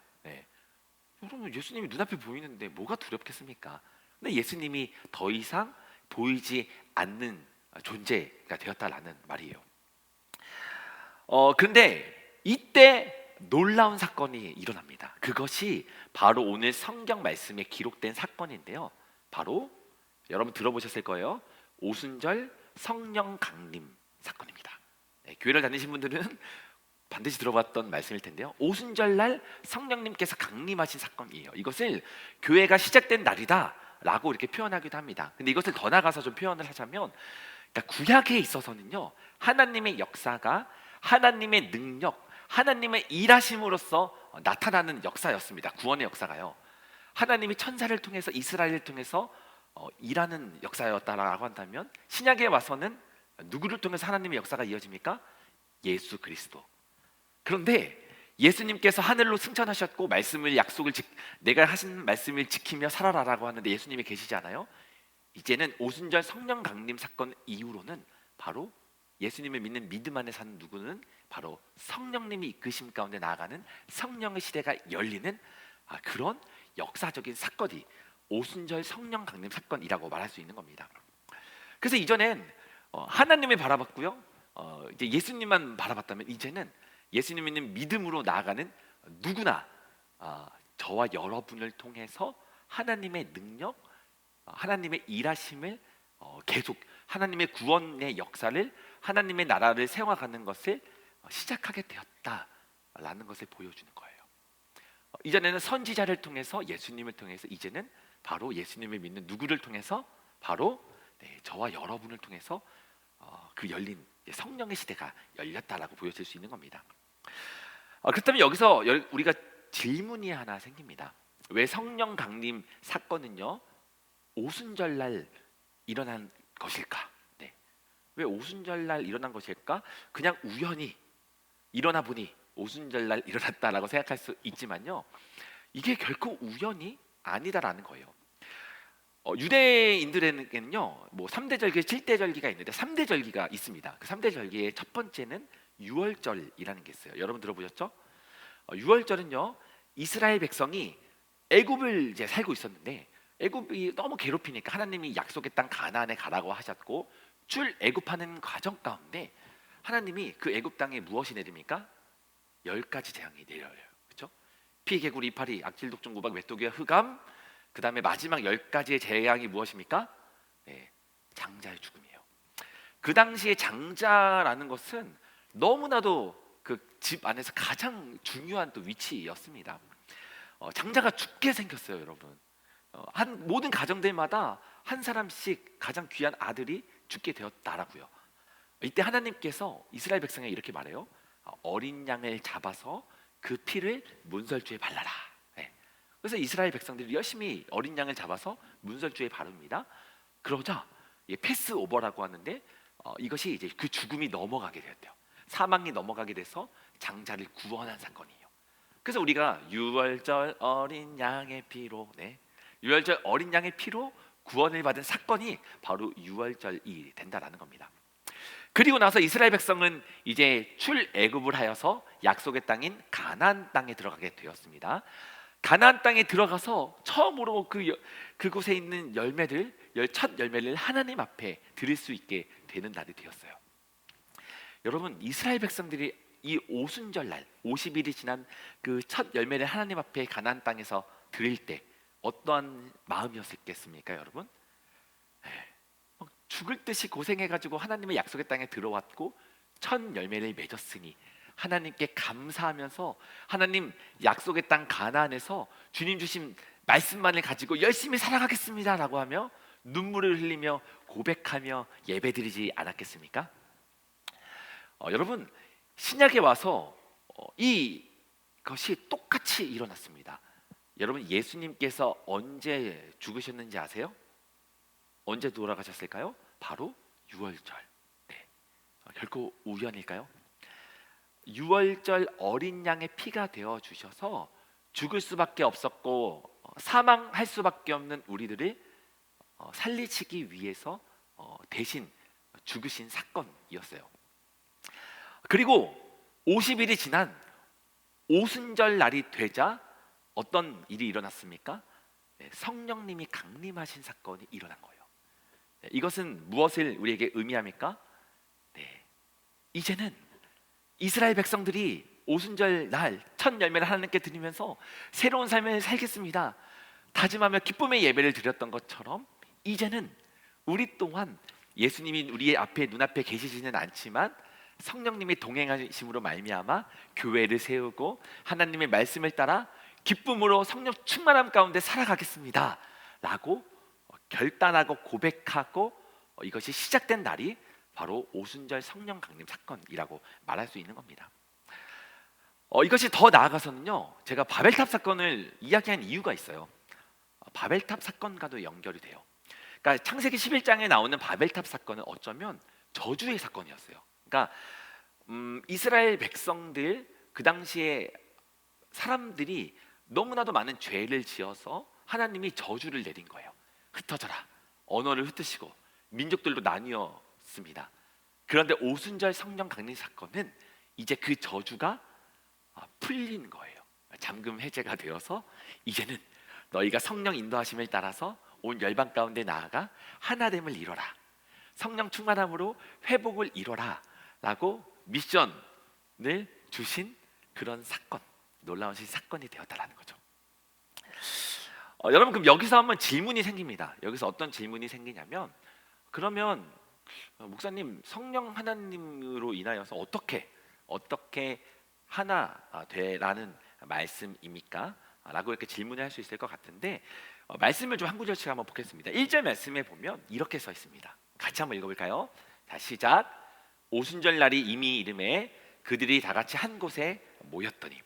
여러분, 예수님이 눈앞에 보이는데 뭐가 두렵겠습니까? 근데 예수님이 더 이상 보이지 않는 존재가 되었다라는 말이에요. 그런데 이때 놀라운 사건이 일어납니다. 그것이 바로 오늘 성경 말씀에 기록된 사건인데요. 바로 여러분 들어보셨을 거예요. 오순절 성령 강림 사건입니다. 교회를 다니신 분들은 반드시 들어봤던 말씀일 텐데요. 오순절날 성령님께서 강림하신 사건이에요. 이것을 교회가 시작된 날이다라고 이렇게 표현하기도 합니다. 근데 이것을 더 나가서 좀 표현을 하자면, 그러니까 구약에 있어서는요, 하나님의 역사가 하나님의 능력, 하나님의 일하심으로써 나타나는 역사였습니다. 구원의 역사가요. 하나님이 천사를 통해서 이스라엘을 통해서 일하는 역사였다라고 한다면, 신약에 와서는 누구를 통해서 하나님의 역사가 이어집니까? 예수 그리스도. 그런데 예수님께서 하늘로 승천하셨고 내가 하신 말씀을 지키며 살아라라고 하는데 예수님이 계시지 않아요? 이제는 오순절 성령 강림 사건 이후로는 바로 예수님을 믿는 믿음 안에 사는 누구는 바로 성령님이 이끄심 가운데 나아가는 성령의 시대가 열리는 그런 역사적인 사건이 오순절 성령 강림 사건이라고 말할 수 있는 겁니다. 그래서 이전엔 하나님을 바라봤고요, 이제 예수님만 바라봤다면 이제는 예수님 믿는 믿음으로 나아가는 누구나 저와 여러분을 통해서 하나님의 능력, 하나님의 일하심을 계속 하나님의 구원의 역사를, 하나님의 나라를 세워가는 것을 시작하게 되었다라는 것을 보여주는 거예요. 이전에는 선지자를 통해서, 예수님을 통해서, 이제는 바로 예수님을 믿는 누구를 통해서, 바로 저와 여러분을 통해서 그 열린 성령의 시대가 열렸다라고 보여질 수 있는 겁니다. 그렇다면 여기서 우리가 질문이 하나 생깁니다. 왜 성령 강림 사건은요 오순절날 일어난 것일까? 왜 오순절날 일어난 것일까? 그냥 우연히 일어나 보니 오순절날 일어났다라고 생각할 수 있지만요, 이게 결코 우연이 아니다라는 거예요. 유대인들에게는요, 3대 절기, 7대 절기가 있는데 3대 절기가 있습니다. 그 3대 절기의 첫 번째는 유월절이라는 게 있어요. 여러분 들어보셨죠? 유월절은요, 이스라엘 백성이 애굽을 이제 살고 있었는데 애굽이 너무 괴롭히니까 하나님이 약속의 땅 가나안에 가라고 하셨고 출애굽하는 과정 가운데 하나님이 그 애굽 땅에 무엇이 내립니까? 10가지 재앙이 내려요. 그렇죠? 피, 개구리, 이파리, 악질, 독종, 구박, 메뚜기와 흑암. 그 다음에 마지막 10가지의 재앙이 무엇입니까? 네, 장자의 죽음이에요. 그 당시에 장자라는 것은 너무나도 그 집 안에서 가장 중요한 또 위치였습니다. 장자가 죽게 생겼어요, 여러분. 한 모든 가정들마다 한 사람씩 가장 귀한 아들이 죽게 되었다라고요. 이때 하나님께서 이스라엘 백성에게 이렇게 말해요. 어린 양을 잡아서 그 피를 문설주에 발라라. 네. 그래서 이스라엘 백성들이 열심히 어린 양을 잡아서 문설주에 바릅니다. 그러자 패스오버라고 하는데 이것이 이제 그 죽음이 넘어가게 되었대요. 사망이 넘어가게 돼서 장자를 구원한 사건이에요. 그래서 우리가 유월절 어린 양의 피로, 네, 유월절 어린 양의 피로 구원을 받은 사건이 바로 유월절이 된다라는 겁니다. 그리고 나서 이스라엘 백성은 이제 출애굽을 하여서 약속의 땅인 가나안 땅에 들어가게 되었습니다. 가나안 땅에 들어가서 처음으로 그곳에 있는 열매들, 첫 열매를 하나님 앞에 드릴 수 있게 되는 날이 되었어요. 여러분, 이스라엘 백성들이 이 오순절 날 50일이 지난 그 첫 열매를 하나님 앞에 가나안 땅에서 드릴 때 어떠한 마음이었겠습니까, 여러분? 죽을 듯이 고생해가지고 하나님의 약속의 땅에 들어왔고 첫 열매를 맺었으니 하나님께 감사하면서 하나님 약속의 땅 가나안에서 주님 주신 말씀만을 가지고 열심히 살아가겠습니다라고 하며 눈물을 흘리며 고백하며 예배드리지 않았겠습니까? 여러분, 신약에 와서 이것이 똑같이 일어났습니다. 여러분, 예수님께서 언제 죽으셨는지 아세요? 언제 돌아가셨을까요? 바로 유월절. 네. 결코 우연일까요? 유월절 어린 양의 피가 되어 주셔서 죽을 수밖에 없었고 사망할 수밖에 없는 우리들을 살리시기 위해서 대신 죽으신 사건이었어요. 그리고 50일이 지난 오순절 날이 되자 어떤 일이 일어났습니까? 네, 성령님이 강림하신 사건이 일어난 거예요. 네, 이것은 무엇을 우리에게 의미합니까? 네, 이제는 이스라엘 백성들이 오순절 날 첫 열매를 하나님께 드리면서 새로운 삶을 살겠습니다 다짐하며 기쁨의 예배를 드렸던 것처럼 이제는 우리 또한 예수님이 우리의 앞에 눈앞에 계시지는 않지만 성령님이 동행하심으로 말미암아 교회를 세우고 하나님의 말씀을 따라 기쁨으로 성령 충만함 가운데 살아가겠습니다 라고 결단하고 고백하고 이것이 시작된 날이 바로 오순절 성령 강림 사건이라고 말할 수 있는 겁니다. 이것이 더 나아가서는요, 제가 바벨탑 사건을 이야기한 이유가 있어요. 바벨탑 사건과도 연결이 돼요. 그러니까 창세기 11장에 나오는 바벨탑 사건은 어쩌면 저주의 사건이었어요. 그러니까 이스라엘 백성들 그 당시에 사람들이 너무나도 많은 죄를 지어서 하나님이 저주를 내린 거예요. 흩어져라, 언어를 흩으시고 민족들로 나뉘었습니다. 그런데 오순절 성령 강림 사건은 이제 그 저주가 풀린 거예요. 잠금 해제가 되어서 이제는 너희가 성령 인도하심을 따라서 온 열방 가운데 나아가 하나됨을 이뤄라, 성령 충만함으로 회복을 이뤄라 라고 미션을 주신 그런 사건, 놀라운 사건이 되었다라는 거죠. 여러분, 그럼 여기서 한번 질문이 생깁니다. 여기서 어떤 질문이 생기냐면, 그러면 목사님, 성령 하나님으로 인하여서 어떻게 하나 되라는 말씀입니까? 라고 이렇게 질문을 할 수 있을 것 같은데, 말씀을 좀 한 구절씩 한번 보겠습니다. 1절 말씀에 보면 이렇게 써 있습니다. 같이 한번 읽어볼까요? 자, 시작. 오순절 날이 이미 이름에 그들이 다 같이 한 곳에 모였더니,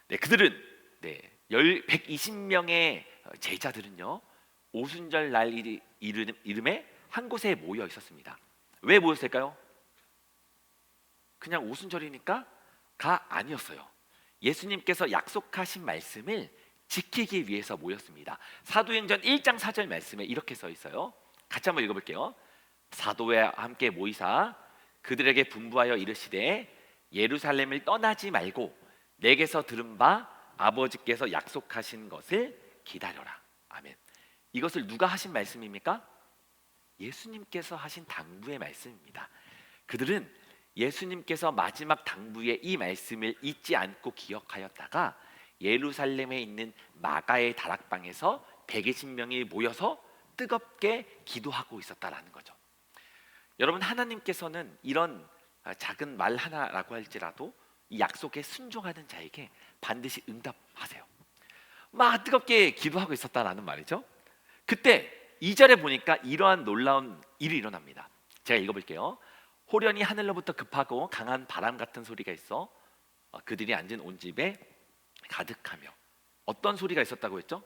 네, 그들은 120명의 제자들은요 오순절 날 이름에 한 곳에 모여 있었습니다. 왜 모였을까요? 그냥 오순절이니까 가 아니었어요. 예수님께서 약속하신 말씀을 지키기 위해서 모였습니다. 사도행전 1장 4절 말씀에 이렇게 써 있어요. 같이 한번 읽어볼게요. 사도와 함께 모이사 그들에게 분부하여 이르시되 예루살렘을 떠나지 말고 내게서 들은 바 아버지께서 약속하신 것을 기다려라. 아멘. 이것을 누가 하신 말씀입니까? 예수님께서 하신 당부의 말씀입니다. 그들은 예수님께서 마지막 당부의 이 말씀을 잊지 않고 기억하였다가 예루살렘에 있는 마가의 다락방에서 120명이 모여서 뜨겁게 기도하고 있었다라는 거죠. 여러분, 하나님께서는 이런 작은 말 하나라고 할지라도 이 약속에 순종하는 자에게 반드시 응답하세요. 막 뜨겁게 기도하고 있었다라는 말이죠. 그때 2절에 보니까 이러한 놀라운 일이 일어납니다. 제가 읽어볼게요. 호련히 하늘로부터 급하고 강한 바람 같은 소리가 있어 그들이 앉은 온 집에 가득하며. 어떤 소리가 있었다고 했죠?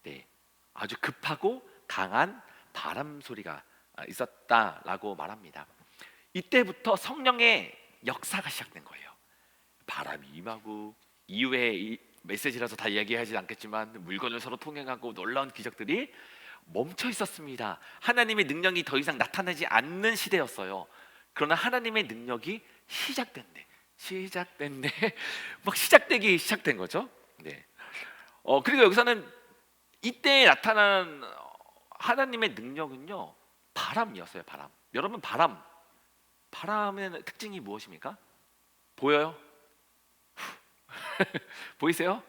네, 아주 급하고 강한 바람 소리가 있었다라고 말합니다. 이때부터 성령의 역사가 시작된 거예요. 바람이 임하고, 이후에 이 메시지라서 다 이야기하지 않겠지만 물건을 서로 통행하고 놀라운 기적들이 멈춰 있었습니다. 하나님의 능력이 더 이상 나타나지 않는 시대였어요. 그러나 하나님의 능력이 시작됐네 막 시작되기 시작된 거죠. 네. 그리고 여기서는 이때 나타난 하나님의 능력은요, 바람이었어요. 바람. 여러분, 바람의 특징이 무엇입니까? 보여요? 보이세요?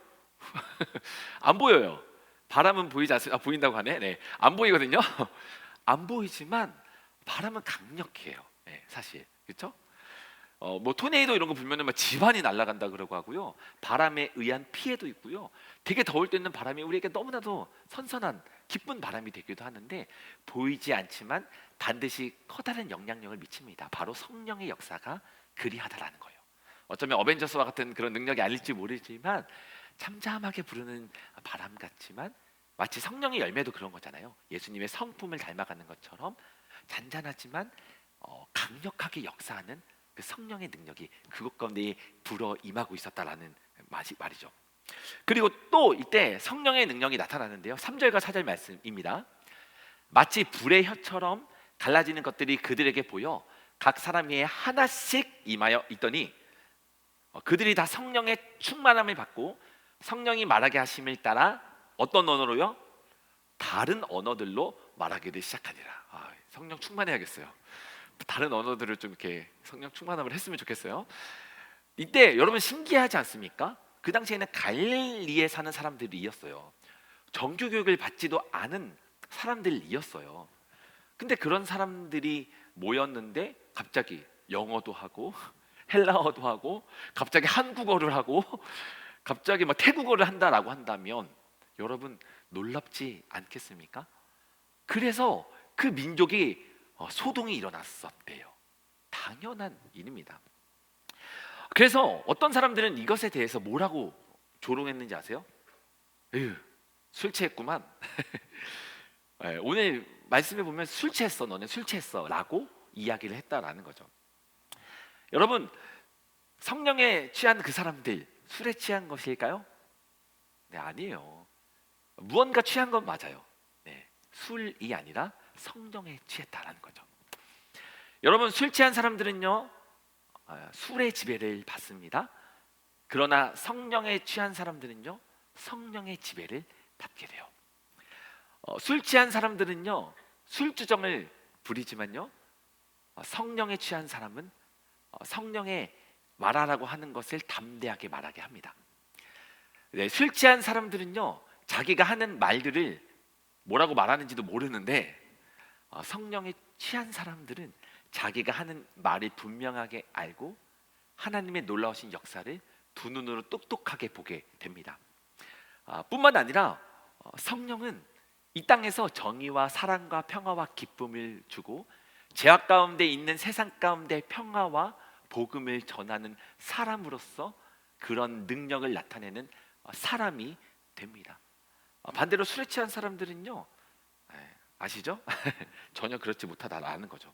안 보여요. 바람은 보이지 않습니다. 보인다고 하네. 네, 안 보이거든요. 안 보이지만 바람은 강력해요. 네, 사실 그렇죠? 뭐 토네이도 이런 거 불면은 막 집안이 날아간다 그러고 하고요. 바람에 의한 피해도 있고요. 되게 더울 때는 바람이 우리에게 너무나도 선선한 기쁜 바람이 되기도 하는데 보이지 않지만 반드시 커다란 영향력을 미칩니다. 바로 성령의 역사가 그리하다라는 거예요. 어쩌면 어벤져스와 같은 그런 능력이 아닐지 모르지만 잠잠하게 부르는 바람 같지만 마치 성령의 열매도 그런 거잖아요. 예수님의 성품을 닮아가는 것처럼 잔잔하지만 강력하게 역사하는 그 성령의 능력이 그것 가운데 불어 임하고 있었다라는 말이죠. 그리고 또 이때 성령의 능력이 나타나는데요. 3절과 4절 말씀입니다. 마치 불의 혀처럼 갈라지는 것들이 그들에게 보여 각 사람 위에 하나씩 임하여 있더니 그들이 다 성령의 충만함을 받고 성령이 말하게 하심을 따라 어떤 언어로요? 다른 언어들로 말하기를 시작하니라. 성령 충만해야겠어요. 다른 언어들을 좀 이렇게 성령 충만함을 했으면 좋겠어요. 이때 여러분 신기하지 않습니까? 그 당시에는 갈릴리에 사는 사람들이었어요. 정규 교육을 받지도 않은 사람들이었어요. 근데 그런 사람들이 모였는데 갑자기 영어도 하고 헬라어도 하고 갑자기 한국어를 하고 갑자기 막 태국어를 한다라고 한다면 여러분 놀랍지 않겠습니까? 그래서 그 민족이 소동이 일어났었대요. 당연한 일입니다. 그래서 어떤 사람들은 이것에 대해서 뭐라고 조롱했는지 아세요? 에휴, 술 취했구만. 오늘 말씀에 보면 술 취했어, 너네 술 취했어 라고 이야기를 했다라는 거죠. 여러분, 성령에 취한 그 사람들 술에 취한 것일까요? 네, 아니에요. 무언가 취한 건 맞아요. 네, 술이 아니라 성령에 취했다라는 거죠. 여러분, 술 취한 사람들은요 술의 지배를 받습니다. 그러나 성령에 취한 사람들은요 성령의 지배를 받게 돼요. 술 취한 사람들은요 술주정을 부리지만요 성령에 취한 사람은 성령의 말하라고 하는 것을 담대하게 말하게 합니다. 네, 술 취한 사람들은요 자기가 하는 말들을 뭐라고 말하는지도 모르는데 성령에 취한 사람들은 자기가 하는 말을 분명하게 알고 하나님의 놀라우신 역사를 두 눈으로 똑똑하게 보게 됩니다. 뿐만 아니라 성령은 이 땅에서 정의와 사랑과 평화와 기쁨을 주고 죄악 가운데 있는 세상 가운데 평화와 복음을 전하는 사람으로서 그런 능력을 나타내는 사람이 됩니다. 반대로 술에 취한 사람들은요 아시죠? 전혀 그렇지 못하다라는 거죠.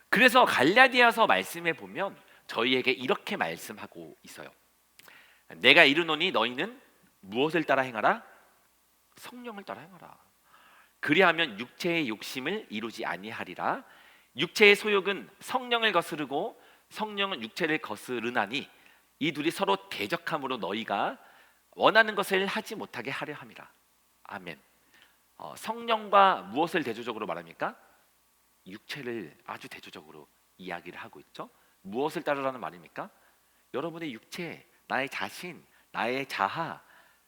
그래서 갈라디아서 말씀에 보면 저희에게 이렇게 말씀하고 있어요. 내가 이르노니 너희는 무엇을 따라 행하라? 성령을 따라 행하라. 그리하면 육체의 욕심을 이루지 아니하리라. 육체의 소욕은 성령을 거스르고 성령은 육체를 거스르나니 이 둘이 서로 대적함으로 너희가 원하는 것을 하지 못하게 하려 함이라. 아멘. 성령과 무엇을 대조적으로 말합니까? 육체를 아주 대조적으로 이야기를 하고 있죠. 무엇을 따르라는 말입니까? 여러분의 육체, 나의 자신, 나의 자아,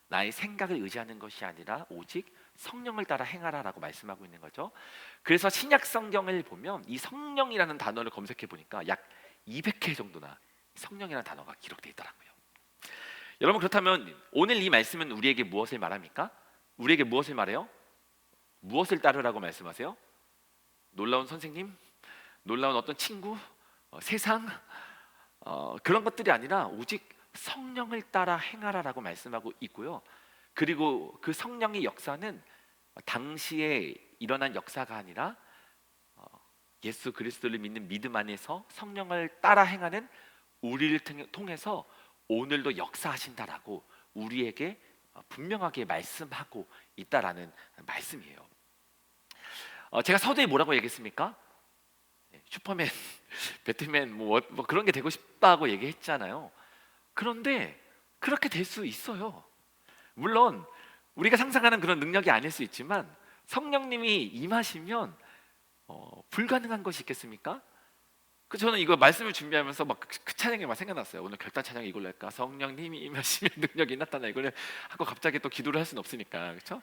나의 생각을 의지하는 것이 아니라 오직 성령을 따라 행하라라고 말씀하고 있는 거죠. 그래서 신약 성경을 보면 이 성령이라는 단어를 검색해 보니까 약 200회 정도나 성령이라는 단어가 기록되어 있더라고요. 여러분, 그렇다면 오늘 이 말씀은 우리에게 무엇을 말합니까? 우리에게 무엇을 말해요? 무엇을 따르라고 말씀하세요? 놀라운 선생님? 놀라운 어떤 친구? 세상? 그런 것들이 아니라 오직 성령을 따라 행하라라고 말씀하고 있고요. 그리고 그 성령의 역사는 당시에 일어난 역사가 아니라 예수 그리스도를 믿는 믿음 안에서 성령을 따라 행하는 우리를 통해서 오늘도 역사하신다라고 우리에게 분명하게 말씀하고 있다라는 말씀이에요. 제가 서두에 뭐라고 얘기했습니까? 슈퍼맨, 배트맨 뭐 그런 게 되고 싶다고 얘기했잖아요. 그런데 그렇게 될 수 있어요. 물론 우리가 상상하는 그런 능력이 아닐 수 있지만 성령님이 임하시면 불가능한 것이 있겠습니까? 저는 이거 말씀을 준비하면서 막 그 찬양이 막 생각났어요. 오늘 결단 찬양 이걸로 할까? 성령님이 임하시면 능력이 나타나, 이걸 하고 갑자기 또 기도를 할 수는 없으니까, 그렇죠?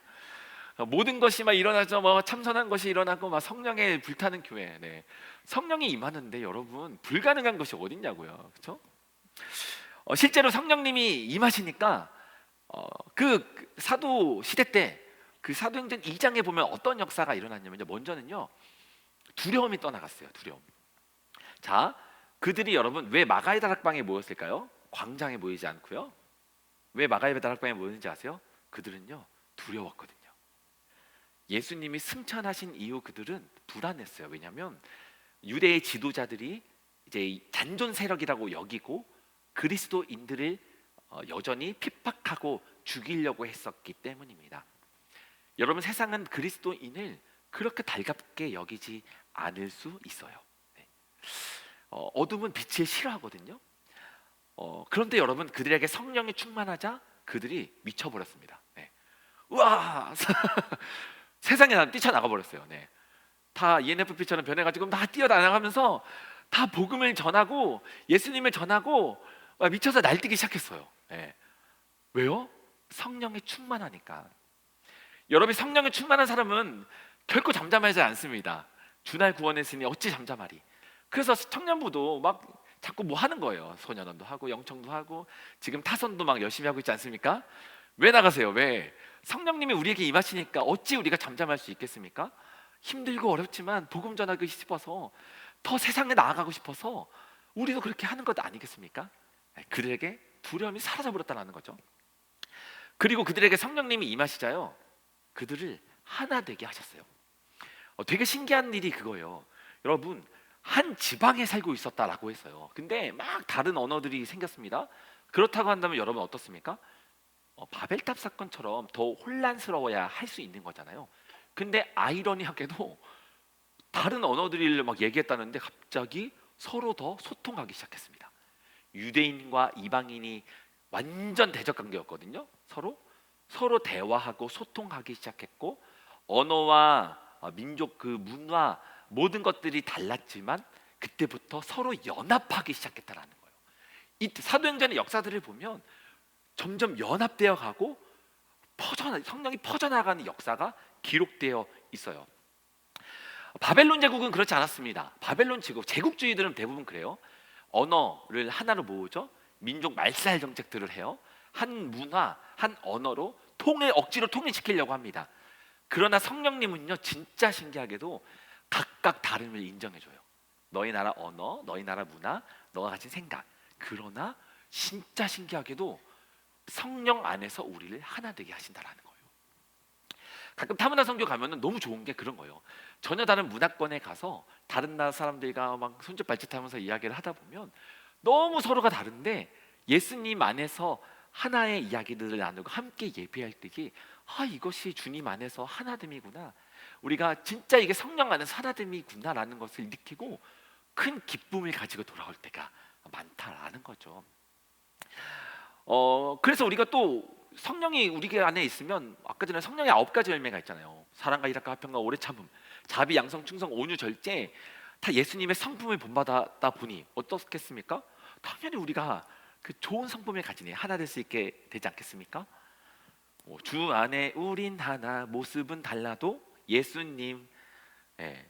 모든 것이 막 일어나죠. 뭐 참선한 것이 일어나고 막 성령에 불타는 교회. 네. 성령이 임하는데 여러분, 불가능한 것이 어딨냐고요, 그렇죠? 실제로 성령님이 임하시니까 그 사도 시대 때 그 사도행전 2장에 보면 어떤 역사가 일어났냐면요, 먼저는요 두려움이 떠나갔어요. 두려움. 자, 그들이 여러분 왜 마가의 다락방에 모였을까요? 광장에 모이지 않고요. 왜 마가의 다락방에 모였는지 아세요? 그들은요 두려웠거든요. 예수님이 승천하신 이후 그들은 불안했어요. 왜냐하면 유대의 지도자들이 이제 잔존 세력이라고 여기고 그리스도인들을 여전히 핍박하고 죽이려고 했었기 때문입니다. 여러분, 세상은 그리스도인을 그렇게 달갑게 여기지 않을 수 있어요. 네. 어둠은 빛을 싫어하거든요. 그런데 여러분, 그들에게 성령이 충만하자 그들이 미쳐버렸습니다. 네. 우와! 세상에 뛰쳐나가 버렸어요. 네. 다 ENFP처럼 변해가지고 다 뛰어나가면서 다 복음을 전하고 예수님을 전하고 미쳐서 날뛰기 시작했어요. 네. 왜요? 성령이 충만하니까. 여러분이 성령에 충만한 사람은 결코 잠잠하지 않습니다. 주날 구원했으니 어찌 잠잠하리. 그래서 청년부도 막 자꾸 뭐 하는 거예요. 소년원도 하고 영청도 하고 지금 타선도 막 열심히 하고 있지 않습니까? 왜 나가세요? 왜? 성령님이 우리에게 임하시니까 어찌 우리가 잠잠할 수 있겠습니까? 힘들고 어렵지만 복음 전하고 싶어서, 더 세상에 나아가고 싶어서 우리도 그렇게 하는 것 아니겠습니까? 그들에게 두려움이 사라져버렸다는 거죠. 그리고 그들에게 성령님이 임하시자요 그들을 하나 되게 하셨어요. 되게 신기한 일이 그거예요. 여러분, 한 지방에 살고 있었다라고 했어요. 근데 막 다른 언어들이 생겼습니다. 그렇다고 한다면 여러분 어떻습니까? 바벨탑 사건처럼 더 혼란스러워야 할 수 있는 거잖아요. 근데 아이러니하게도 다른 언어들을 막 얘기했다는데 갑자기 서로 더 소통하기 시작했습니다. 유대인과 이방인이 완전 대적 관계였거든요. 서로 대화하고 소통하기 시작했고, 언어와 민족 그 문화 모든 것들이 달랐지만 그때부터 서로 연합하기 시작했다라는 거예요. 이 사도행전의 역사들을 보면 점점 연합되어 가고 성령이 퍼져나가는 역사가 기록되어 있어요. 바벨론 제국은 그렇지 않았습니다. 바벨론 제국주의들은 대부분 그래요. 언어를 하나로 모으죠. 민족 말살 정책들을 해요. 한 문화, 한 언어로 억지로 통일시키려고 합니다. 그러나 성령님은요 진짜 신기하게도 각각 다름을 인정해줘요. 너희 나라 언어, 너희 나라 문화, 너가 가진 생각. 그러나 진짜 신기하게도 성령 안에서 우리를 하나 되게 하신다라는 거예요. 가끔 타문화 선교 가면은 너무 좋은 게 그런 거예요. 전혀 다른 문화권에 가서 다른 나라 사람들과 막 손짓 발짓하면서 이야기를 하다 보면 너무 서로가 다른데 예수님 안에서 하나의 이야기들을 나누고 함께 예배할 때에 이것이 주님 안에서 하나됨이구나, 우리가 진짜 이게 성령 안에서 하나됨이구나라는 것을 느끼고 큰 기쁨을 가지고 돌아올 때가 많다라는 거죠. 그래서 우리가 또 성령이 우리 안에 있으면 아까 전에 성령의 9가지 열매가 있잖아요. 사랑과 희락과 화평과 오래 참음, 자비, 양성, 충성, 온유, 절제, 다 예수님의 성품을 본받았다 보니 어떻겠습니까? 당연히 우리가 그 좋은 성품을 가지니 하나 될 수 있게 되지 않겠습니까? 주 안에 우린 하나, 모습은 달라도 예수님,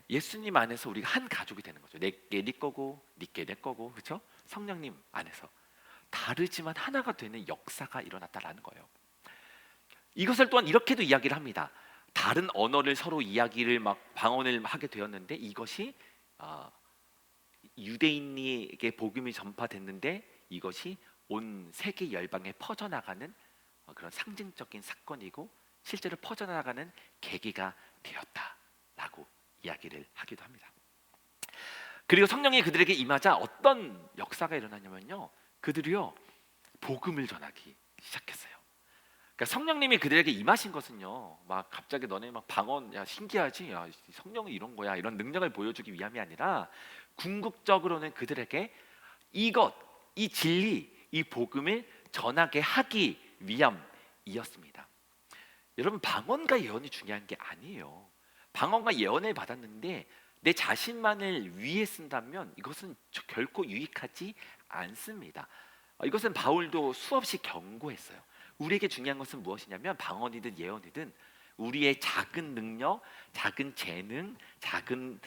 예수님 안에서 우리가 한 가족이 되는 거죠. 내게 네 거고, 네게 내 거고, 그렇죠? 성령님 안에서 다르지만 하나가 되는 역사가 일어났다라는 거예요. 이것을 또한 이렇게도 이야기를 합니다. 다른 언어를 서로 이야기를 막 방언을 하게 되었는데 이것이 유대인에게 복음이 전파됐는데 이것이 온 세계 열방에 퍼져나가는 그런 상징적인 사건이고 실제로 퍼져나가는 계기가 되었다라고 이야기를 하기도 합니다. 그리고 성령이 그들에게 임하자 어떤 역사가 일어나냐면요, 그들이요 복음을 전하기 시작했어요. 그러니까 성령님이 그들에게 임하신 것은요, 막 갑자기 너네 막 방언, 야 신기하지, 야 성령이 이런 거야, 이런 능력을 보여주기 위함이 아니라 궁극적으로는 그들에게 이 진리, 이 복음을 전하게 하기 위함이었습니다. 여러분, 방언과 예언이 중요한 게 아니에요. 방언과 예언을 받았는데 내 자신만을 위해 쓴다면 이것은 결코 유익하지 않습니다. 이것은 바울도 수없이 경고했어요. 우리에게 중요한 것은 무엇이냐면 방언이든 예언이든 우리의 작은 능력, 작은 재능, 작은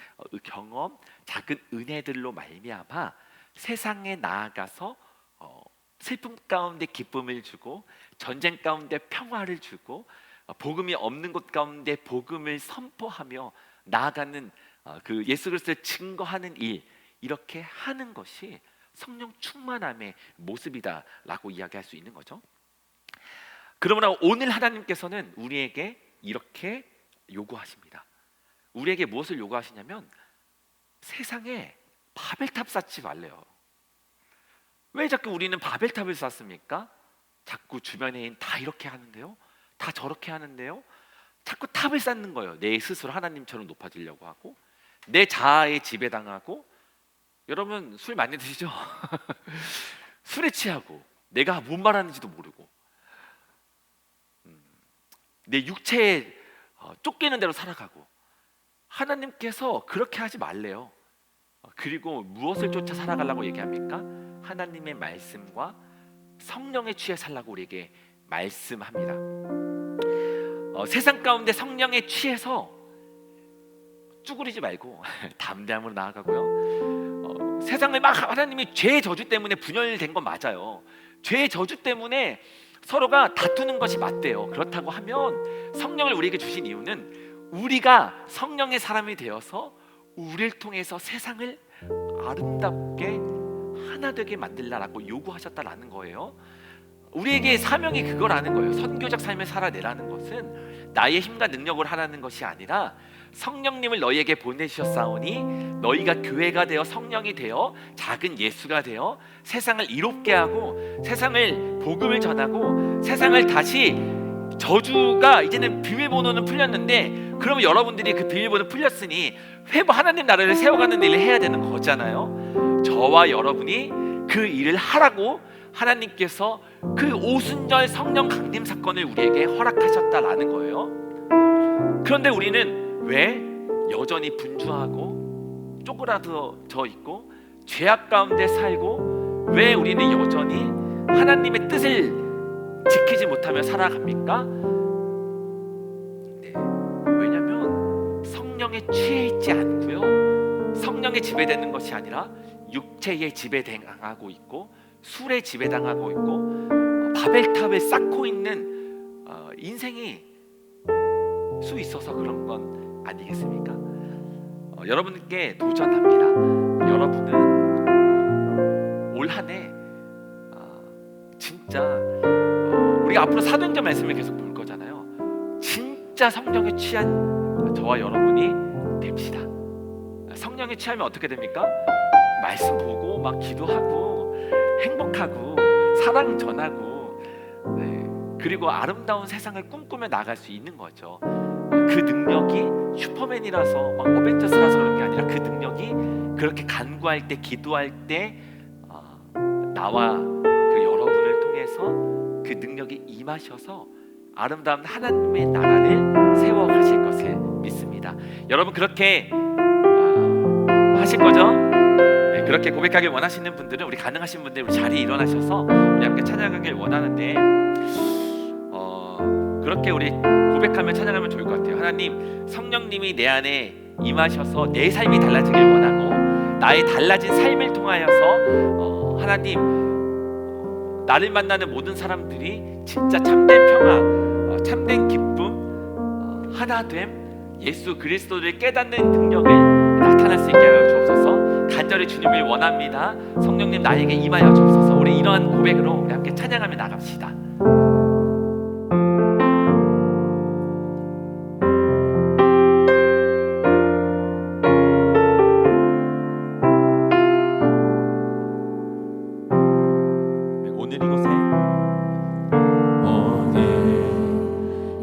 경험, 작은 은혜들로 말미암아 세상에 나아가서 슬픔 가운데 기쁨을 주고 전쟁 가운데 평화를 주고 복음이 없는 곳 가운데 복음을 선포하며 나아가는 그 예수 그리스도를 증거하는 일, 이렇게 하는 것이 성령 충만함의 모습이다라고 이야기할 수 있는 거죠. 그러므로 오늘 하나님께서는 우리에게 이렇게 요구하십니다. 우리에게 무엇을 요구하시냐면 세상에 바벨탑 쌓지 말래요. 왜 자꾸 우리는 바벨탑을 쌓습니까? 자꾸 주변에 다 이렇게 하는데요, 다 저렇게 하는데요, 자꾸 탑을 쌓는 거예요. 내 스스로 하나님처럼 높아지려고 하고 내 자아에 지배당하고. 여러분 술 많이 드시죠? 술에 취하고 내가 뭔 말하는지도 모르고 내 육체에 쫓기는 대로 살아가고. 하나님께서 그렇게 하지 말래요. 그리고 무엇을 쫓아 살아가려고 얘기합니까? 하나님의 말씀과 성령에 취해 살라고 우리에게 말씀합니다. 세상 가운데 성령에 취해서 쭈그리지 말고 담대함으로 나아가고요. 세상을 막 하나님이 죄의 저주 때문에 분열된 건 맞아요. 죄의 저주 때문에 서로가 다투는 것이 맞대요. 그렇다고 하면 성령을 우리에게 주신 이유는 우리가 성령의 사람이 되어서 우리를 통해서 세상을 아름답게 하나 되게 만들라라고 요구하셨다라는 거예요. 우리에게 사명이 그거라는 거예요. 선교적 삶을 살아내라는 것은 나의 힘과 능력으로 하라는 것이 아니라 성령님을 너희에게 보내주셨사오니 너희가 교회가 되어 성령이 되어 작은 예수가 되어 세상을 이롭게 하고 세상을 복음을 전하고 세상을 다시, 저주가 이제는 비밀번호는 풀렸는데 그러면 여러분들이 그 비밀번호 풀렸으니 하나님 나라를 세워가는 일을 해야 되는 거잖아요. 저와 여러분이 그 일을 하라고 하나님께서 그 오순절 성령 강림 사건을 우리에게 허락하셨다라는 거예요. 그런데 우리는 왜 여전히 분주하고 쪼그라져 있고 죄악 가운데 살고 왜 우리는 여전히 하나님의 뜻을 지키지 못하며 살아갑니까? 네, 왜냐하면 성령에 취해 있지 않고요, 성령에 지배되는 것이 아니라 육체에 지배당하고 있고 술에 지배당하고 있고 바벨탑을 쌓고 있는 인생이 수 있어서 그런 건 아니겠습니까? 여러분께 도전합니다. 여러분은 올 한 해 진짜 우리가 앞으로 사도행전 말씀을 계속 볼 거잖아요. 진짜 성령에 취한 저와 여러분이 됩시다. 성령에 취하면 어떻게 됩니까? 말씀 보고 막 기도하고 행복하고 사랑 전하고, 그리고 아름다운 세상을 꿈꾸며 나갈 수 있는 거죠. 그 능력이 슈퍼맨이라서 막 어벤져스라서 그런 게 아니라 그 능력이 그렇게 간구할 때, 기도할 때 나와 그 여러분 통해서 그 능력이 임하셔서 아름다운 하나님의 나라를 세워가실 것을 믿습니다. 여러분 그렇게 하실 거죠? 네, 그렇게 고백하길 원하시는 분들은, 우리 가능하신 분들 우리 자리에 일어나셔서 우리 함께 찬양하길 원하는데, 그렇게 우리 고백하면 찬양하면 좋을 것 같아요. 하나님, 성령님이 내 안에 임하셔서 내 삶이 달라지길 원하고, 나의 달라진 삶을 통하여서 하나님, 나를 만나는 모든 사람들이 진짜 참된 평화, 참된 기쁨, 하나됨, 예수 그리스도를 깨닫는 능력을 나타날 수 있게 하여 주옵소서. 간절히 주님을 원합니다. 성령님 나에게 임하여 주옵소서. 우리 이러한 고백으로 우리 함께 찬양하며 나갑시다.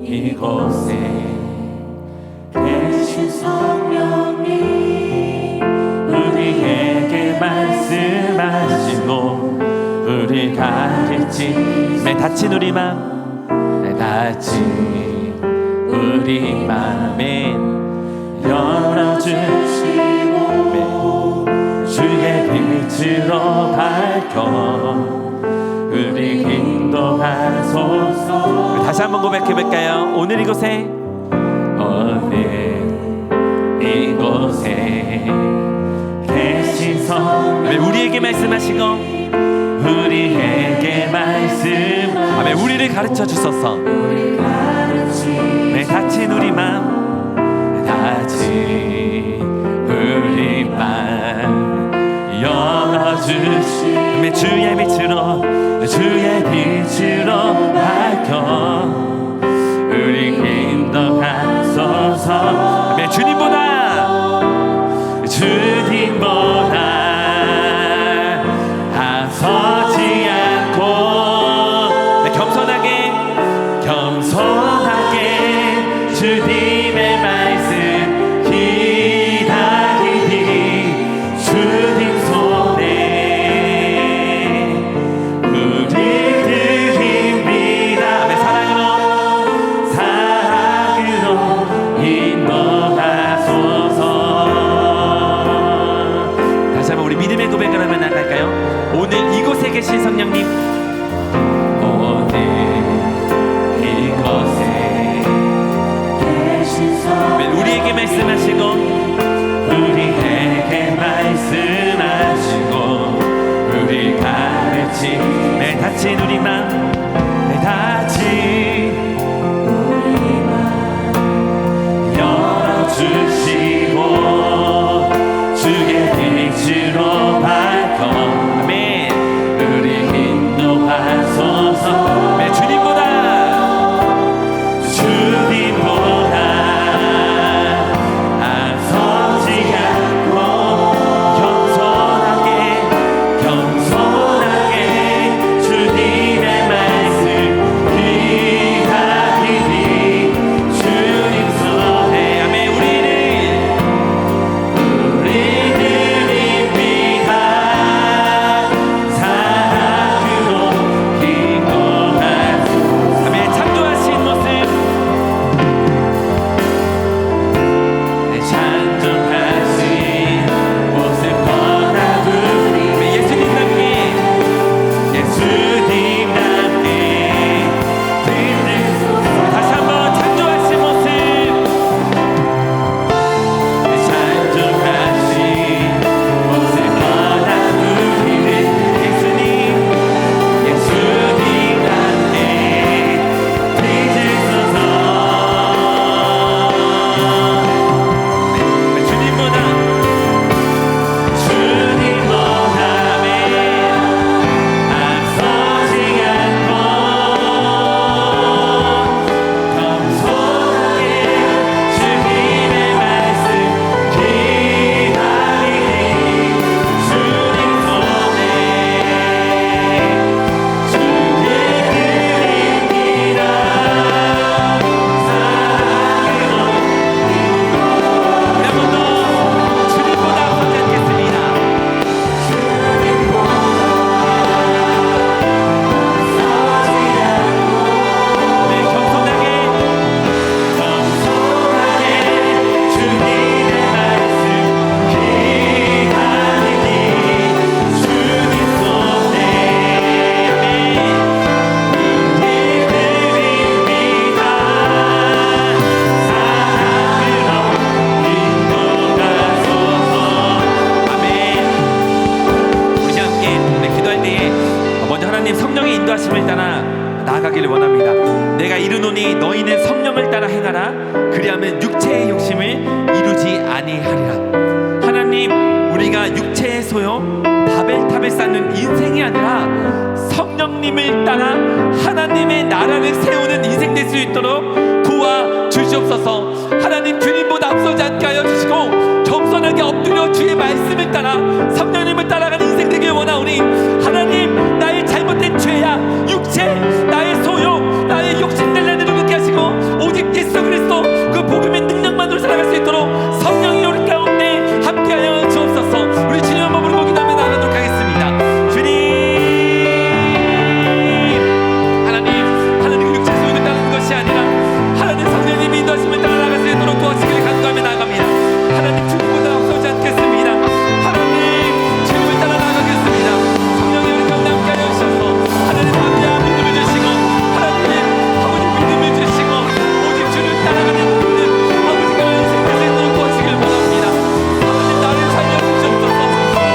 이곳에 계신 성령님, 우리에게 말씀하시고 우리 가르치 다친 우리 맘, 다친 우리 맘에 열어주시고 주의 빛으로 밝혀 우리 인도하소서. 다시 한번 고백해볼까요? 오늘 이곳에 계신 성령, 우리에게 말씀하시고 우리에게 말씀, 아멘. 우리를 가르쳐 주소서. 다친 우리 맘, 다친 우리 맘 열어주시며 주의 빛으로 밝혀 우리 인도하소서. 주님보다 앞서지 않고 겸손하게 주님의 말씀 기다리니 주님 손에 우리 드립니다. 사랑으로 인도하소서. 다시 한번 우리 믿음의 고백을 하며 나갈까요? 오늘 이곳에 계신 성령님, 오늘 이곳에 계신 성령님, 우리에게 말씀하시고 우리 가르치 다친 우리 맘, 다친 우리 맘 열어주시고 주의 빛으로 밝혀, 아멘. 우리 인도하소서. 주님보다 앞서지 않고 겸손하게 주님의 말씀 기다리니 주님 손에, 아멘. 우리들이 인도하심을 따라 나아가기를 원합니다. 내가 이르노니 너희는 성령을 따라 행하라. 그리하면 육체의 욕심을 이루지 아니하리라. 하나님, 우리가 육체의 소용 바벨탑을 쌓는 인생이 아니라 성령님을 따라 하나님의 나라를 세우는 인생 될 수 있도록 도와주시옵소서. 하나님, 주님보다 앞서지 않게 하여 주시고 겸손하게 엎드려 주의 말씀을 따라 성령님을 따라가는 인생 되길 원하오니, 하나님, 나의 잘못된 죄야 육체, 나의 소용, 나의 욕심들 내려놓게 하시고 오직 예수 그리스도 그 복음의 능력만으로 살아갈 수 있도록 성령이 우리 가운데 함께하여 주옵소서. 우리 주님 한번 부르고 기도하며 나아가도록 하겠습니다. 하나님 육체 소용을 따르는 것이 아니라 하나님 성령님이 인도하심을 따라 나아갈 수 있도록 도와주시기를 간구하며 나아갑니다. 하나님, 주님보다 앞서지 않겠습니다. 하나님, 주님을 따라 나아가겠습니다. 성령이 우리 가운데 함께하여 주셔서 하나님 함께하여 믿음을 주시고, 하나님 아버지 믿음을 주시고 오직 주를 따라가는 아버지가 인생 될 수 있도록 도와주시기를 원합니다. 하나님, 나를 살려주시옵소서.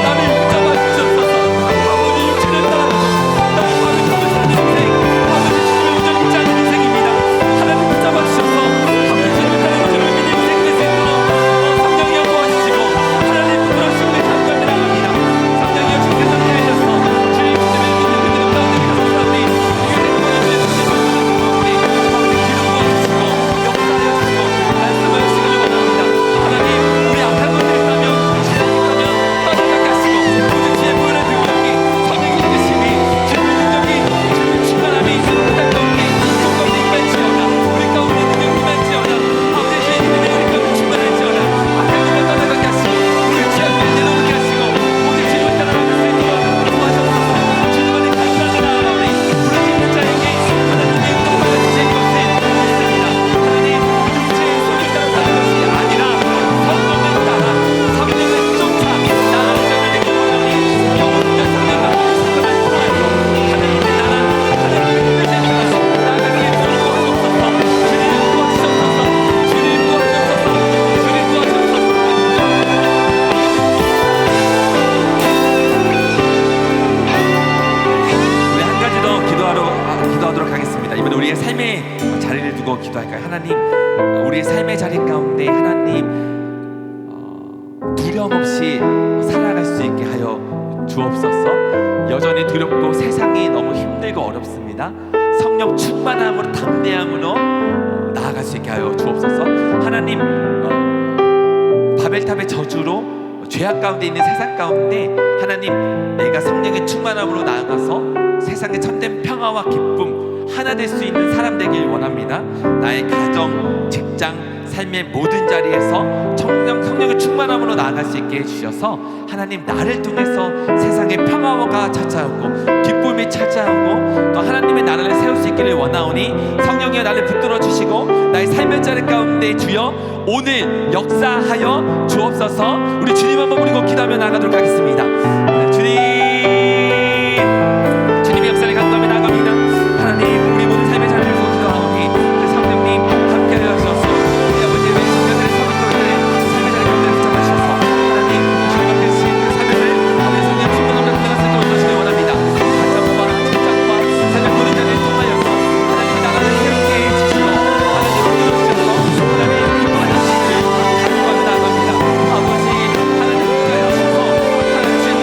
나를 붙잡아 주시옵소서. 아버지, 육체를 따라가는 나의 바벨탑을 사는 인생, 아버지 주님을 온전히 믿지 않는 인생입니다. 하나님 붙잡아 주셔서 아버지 주님을 따르는 주를 믿는 인생 될 수 있도록 성령이여 도와주시고, 하나님 붙들어주시기를 간구하며 나갑니다. 성령이여 주께서 함께하셔서 주님 믿음을 믿는 그들의 가운데 가서 우리 이웃의 구원을 위해 아버지 기름 부어주시고 역사하여 주시고 말씀하여 주시기를 원합니다. 하나님, 우리 악한 것들이 있다면 잘못하면 떠나가게 하시고 오직 주의 부활의 능력이 성령의 계심이 주의 능력이 주의 충만함이 우리 가운데 임할지어다. 우리 가운데 능력 임할지어다. 아버지, 주의 믿음이 우리 가운데 충만할지어다. 악한 것을 떠나가게 하시고 우리 주의 앞에 내려오게 하시고 오직 주님을 따라가는 수 있도록 도와주옵소서. 주님 안에 간절히 나아가오니 부르짖는 자에게 하나님의 응답하여 주실 것을 믿습니다. 하나님, 육체의 소리를 따라 사는 것이 아니라 성령을 따라 성령을 쫓아 나아가는 자들 되길 원하오니 영혼과 성령과 성령을 통하여서 하나님의 나라, 하나님의 뜻을 따라 나아가게 도와주옵소서. 주님 도와주옵소서. 주님 도와주옵소서. 주님 도와주옵소서. 우리 한 가지 더 기도하도록 하겠습니다. 이번에 우리의 삶의 자리를 두고 기도할까요? 하나님, 우리의 삶의 자리 가운데 하나님 두려움 없이 살아갈 수 있게 하여 주옵소서. 여전히 두렵고 세상이 너무 힘들고 어렵습니다. 성령 충만함으로 담대함으로 나아갈 수 있게 하여 주옵소서. 하나님, 바벨탑의 저주로 죄악 가운데 있는 세상 가운데 하나님, 내가 성령의 충만함으로 나아가서 세상의 참된 평화와 기쁨 하나 될 수 있는 사람 되길 원합니다. 나의 가정, 직장, 삶의 모든 자리에서 성령의 충만함으로 나아갈 수 있게 해주셔서 하나님, 나를 통해서 세상의 평화가 찾아오고 기쁨이 찾아오고 또 하나님의 나라를 세울 수 있기를 원하오니 성령이여 나를 붙들어 주시고 나의 삶의 자리 가운데 주여 오늘 역사하여 주옵소서. 우리 주님 한번 부르고 기도하며 나가도록 하겠습니다. 주님의 역사를 간구하며 나갑니다. 하나님, 우리 모든 삶의 자리를 두고 기도하오니 성령님 함께하여 주옵소서. 우리 아버지의 성령들의 성도들의 삶의 자리 가운데 붙잡아 주셔서 하나님, 주님 앞에 주신 그 삶을 아버지 성령 충만함으로 나아갈 수 있도록 도와주시기 원합니다. 가정과 직장과 삶의 모든 자리를 통하여서 하나님의 나라를 세우게 해주시고 하나님 붙들어 주셔서 하나님 기뻐하시기를 간구하며 나갑니다. 아버지, 하나님 함께하여 주셔서 하나님 주의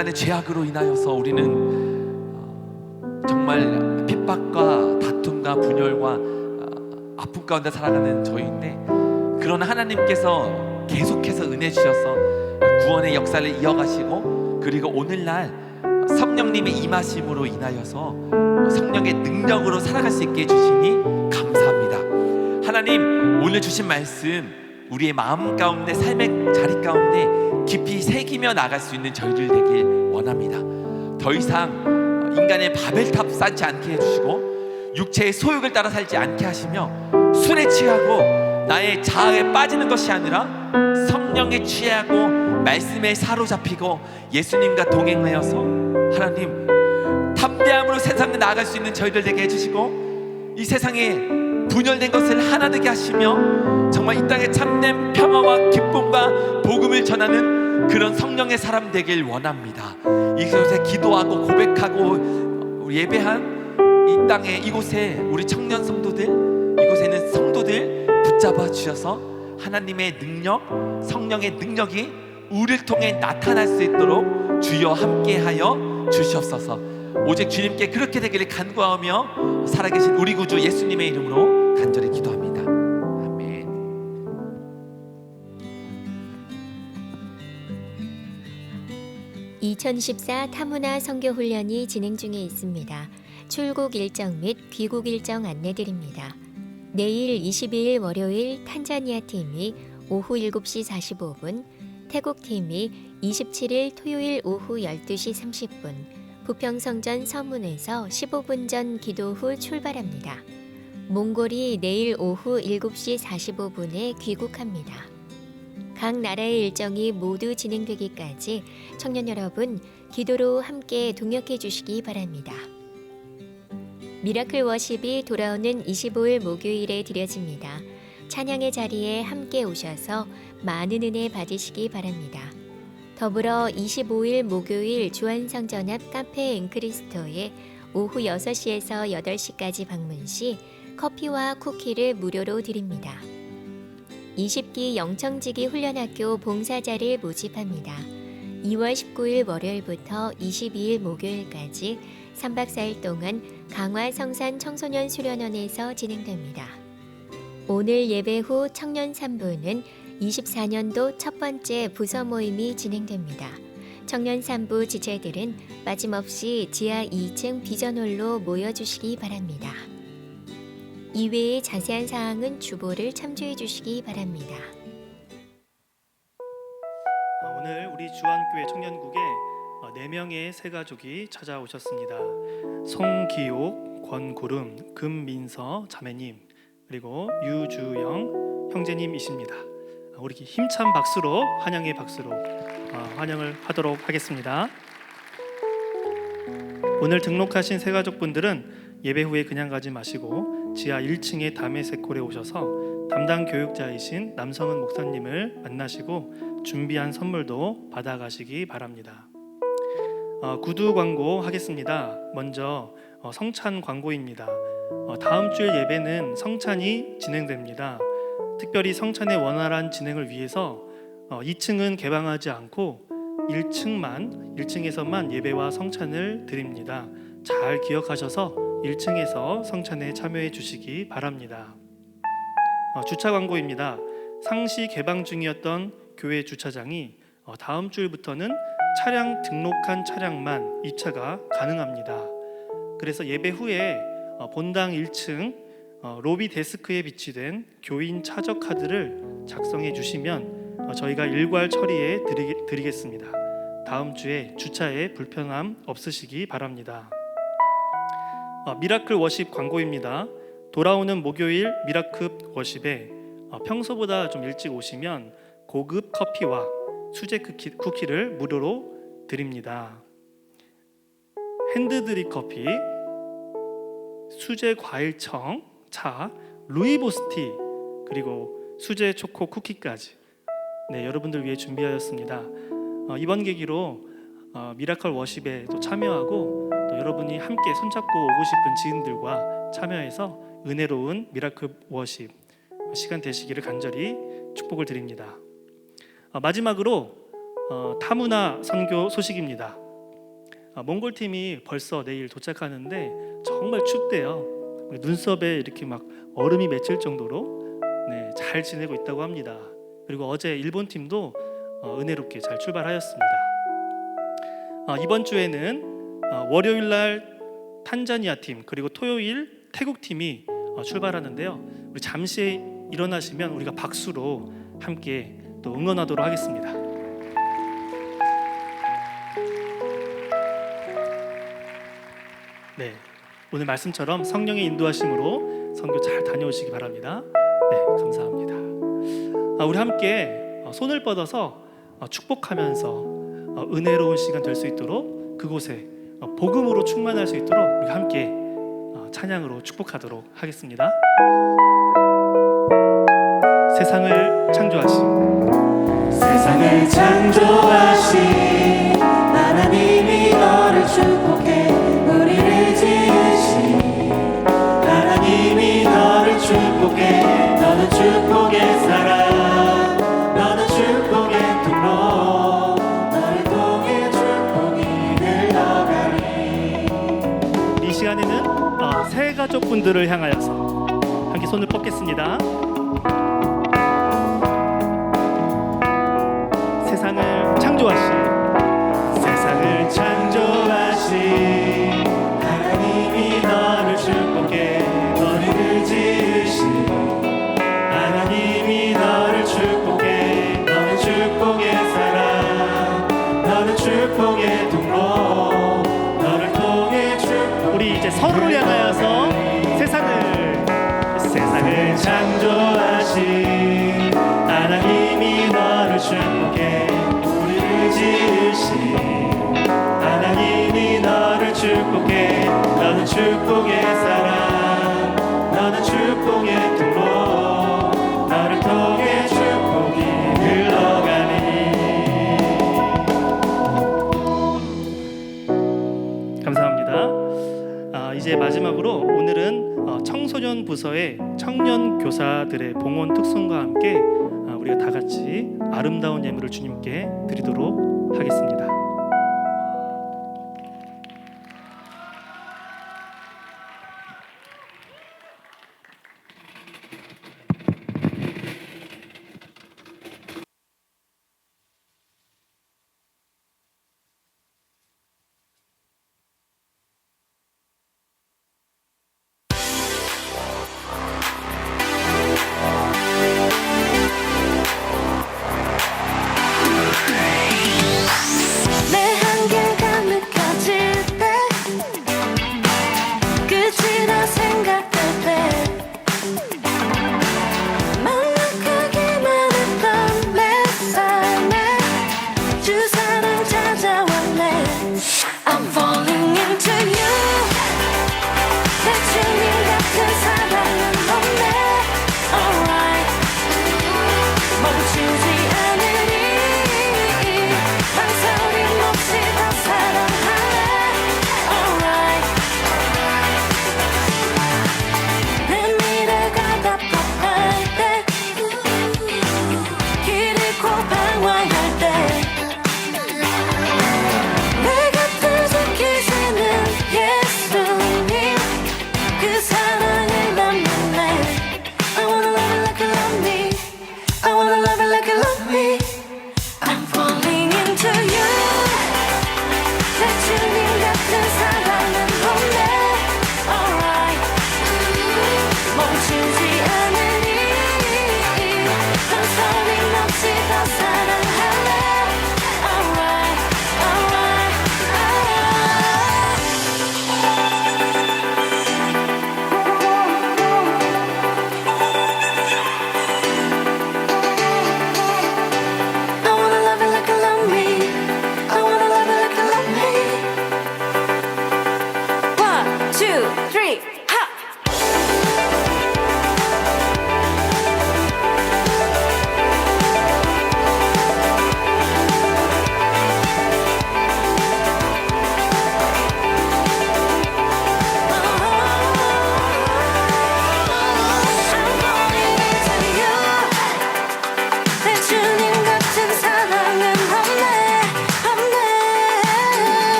인간의 죄악으로 인하여서 우리는 정말 핍박과 다툼과 분열과 아픔 가운데 살아가는 저희인데, 그러나 하나님께서 계속해서 은혜 주셔서 구원의 역사를 이어가시고, 그리고 오늘날 성령님의 임하심으로 인하여서 성령의 능력으로 살아갈 수 있게 해주시니 감사합니다. 하나님, 오늘 주신 말씀 우리의 마음 가운데, 삶의 자리 가운데 깊이 새기며 나갈 수 있는 저희들 되길 원합니다. 더 이상 인간의 바벨탑 쌓지 않게 해주시고, 육체의 소욕을 따라 살지 않게 하시며, 술에 취하고 나의 자아에 빠지는 것이 아니라 성령에 취하고 말씀에 사로잡히고 예수님과 동행하여서 하나님 담대함으로 세상에 나아갈 수 있는 저희들 되게 해주시고, 이 세상에 분열된 것을 하나 되게 하시며 정말 이 땅에 참된 평화와 기쁨과 복음을 전하는 그런 성령의 사람 되길 원합니다. 이곳에 기도하고 고백하고 예배한 이 땅에, 이곳에 우리 청년 성도들, 이곳에 있는 성도들 붙잡아 주셔서 하나님의 능력, 성령의 능력이 우리를 통해 나타날 수 있도록 주여 함께하여 주시옵소서. 오직 주님께 그렇게 되기를 간구하며 살아계신 우리 구주 예수님의 이름으로 간절히 기도합니다. 아멘. 2014 타문화 선교훈련이 진행 중에 있습니다. 출국 일정 및 귀국 일정 안내드립니다. 내일 22일 월요일 탄자니아 팀이 오후 7시 45분, 태국 팀이 27일 토요일 오후 12시 30분, 부평성전 서문에서 15분 전 기도 후 출발합니다. 몽골이 내일 오후 7시 45분에 귀국합니다. 각 나라의 일정이 모두 진행되기까지 청년 여러분 기도로 함께 동역해 주시기 바랍니다. 미라클 워십이 돌아오는 25일 목요일에 드려집니다. 찬양의 자리에 함께 오셔서 많은 은혜 받으시기 바랍니다. 더불어 25일 목요일 주안성전 앞 카페 앵크리스토에 오후 6시에서 8시까지 방문 시 커피와 쿠키를 무료로 드립니다. 20기 영청지기 훈련학교 봉사자를 모집합니다. 2월 19일 월요일부터 22일 목요일까지 3박 4일 동안 강화 성산 청소년 수련원에서 진행됩니다. 오늘 예배 후 청년 3부는 24년도 첫 번째 부서 모임이 진행됩니다. 청년 3부 지체들은 빠짐없이 지하 2층 비전홀로 모여주시기 바랍니다. 이외의 자세한 사항은 주보를 참조해 주시기 바랍니다. 오늘 우리 주안교회 청년국에 4명의 새 가족이 찾아오셨습니다. 송기옥, 권구름, 금민서 자매님, 그리고 유주영 형제님이십니다. 우리 힘찬 박수로, 환영의 박수로 환영을 하도록 하겠습니다. 오늘 등록하신 새 가족분들은 예배 후에 그냥 가지 마시고 지하 1층의 담에색홀에 오셔서 담당 교육자이신 남성은 목사님을 만나시고 준비한 선물도 받아가시기 바랍니다. 구두 광고 하겠습니다. 먼저 성찬 광고입니다. 다음 주일 예배는 성찬이 진행됩니다. 특별히 성찬의 원활한 진행을 위해서 2층은 개방하지 않고 1층에서만 예배와 성찬을 드립니다. 잘 기억하셔서 1층에서 성찬에 참여해 주시기 바랍니다. 주차 광고입니다. 상시 개방 중이었던 교회 주차장이 다음 주일부터는 차량 등록한 차량만 입차가 가능합니다. 그래서 예배 후에 본당 1층 로비 데스크에 비치된 교인 차적 카드를 작성해 주시면 저희가 일괄 처리해 드리겠습니다. 다음 주에 주차에 불편함 없으시기 바랍니다. 미라클 워십 광고입니다. 돌아오는 목요일 미라클 워십에 평소보다 좀 일찍 오시면 고급 커피와 수제 쿠키를 무료로 드립니다. 핸드드립 커피, 수제 과일청, 차, 루이보스티, 그리고 수제 초코 쿠키까지 여러분들 위해 준비하였습니다. 이번 계기로 미라클 워십에 또 참여하고 또 여러분이 함께 손잡고 오고 싶은 지인들과 참여해서 은혜로운 미라클 워십 시간 되시기를 간절히 축복을 드립니다. 마지막으로 타문화 선교 소식입니다. 몽골 팀이 벌써 내일 도착하는데 정말 춥대요. 눈썹에 이렇게 막 얼음이 맺힐 정도로 잘 지내고 있다고 합니다. 그리고 어제 일본 팀도 은혜롭게 잘 출발하였습니다. 이번 주에는 월요일 날 탄자니아 팀 그리고 토요일 태국 팀이 출발하는데요. 우리 잠시 일어나시면 우리가 박수로 함께 또 응원하도록 하겠습니다. 네, 오늘 말씀처럼 성령의 인도하심으로 선교 잘 다녀오시기 바랍니다. 네, 감사합니다. 우리 함께 손을 뻗어서 축복하면서 은혜로운 시간 될 수 있도록 그곳에 복음으로 충만할 수 있도록 우리 함께 찬양으로 축복하도록 하겠습니다. 세상을 창조하신 세상을 창조하신 하나님이 너를 축복해 우리를 지으신 하나님이 너를 축복해 너는 축복의 사람 너는 축복의 통로 너를 통해 축복이 흘러가리. 이 시간에는 새 가족분들을 향하여서 함께 손을 뻗겠습니다. 세상을 창조하신 하나님이 너를 축복해 너를 지으신 하나님이 너를 축복해 너는 축복의 사람 너는 축복의 통로 너를 통해 축복. 우리 이제 서로를 향하여서 세상을 창조하신 하나님이 너를 축복해 우리를 지으신 하나님이 너를 축복해 너는 축복의 사람 너는 축복의 통로 너를 통해 축복이 흘러가니. 감사합니다. 이제 마지막으로 오늘은 청소년 부서의 청년 교사들의 봉헌 특송과 함께 우리가 다 같이 아름다운 예물을 주님께 드리도록 하겠습니다.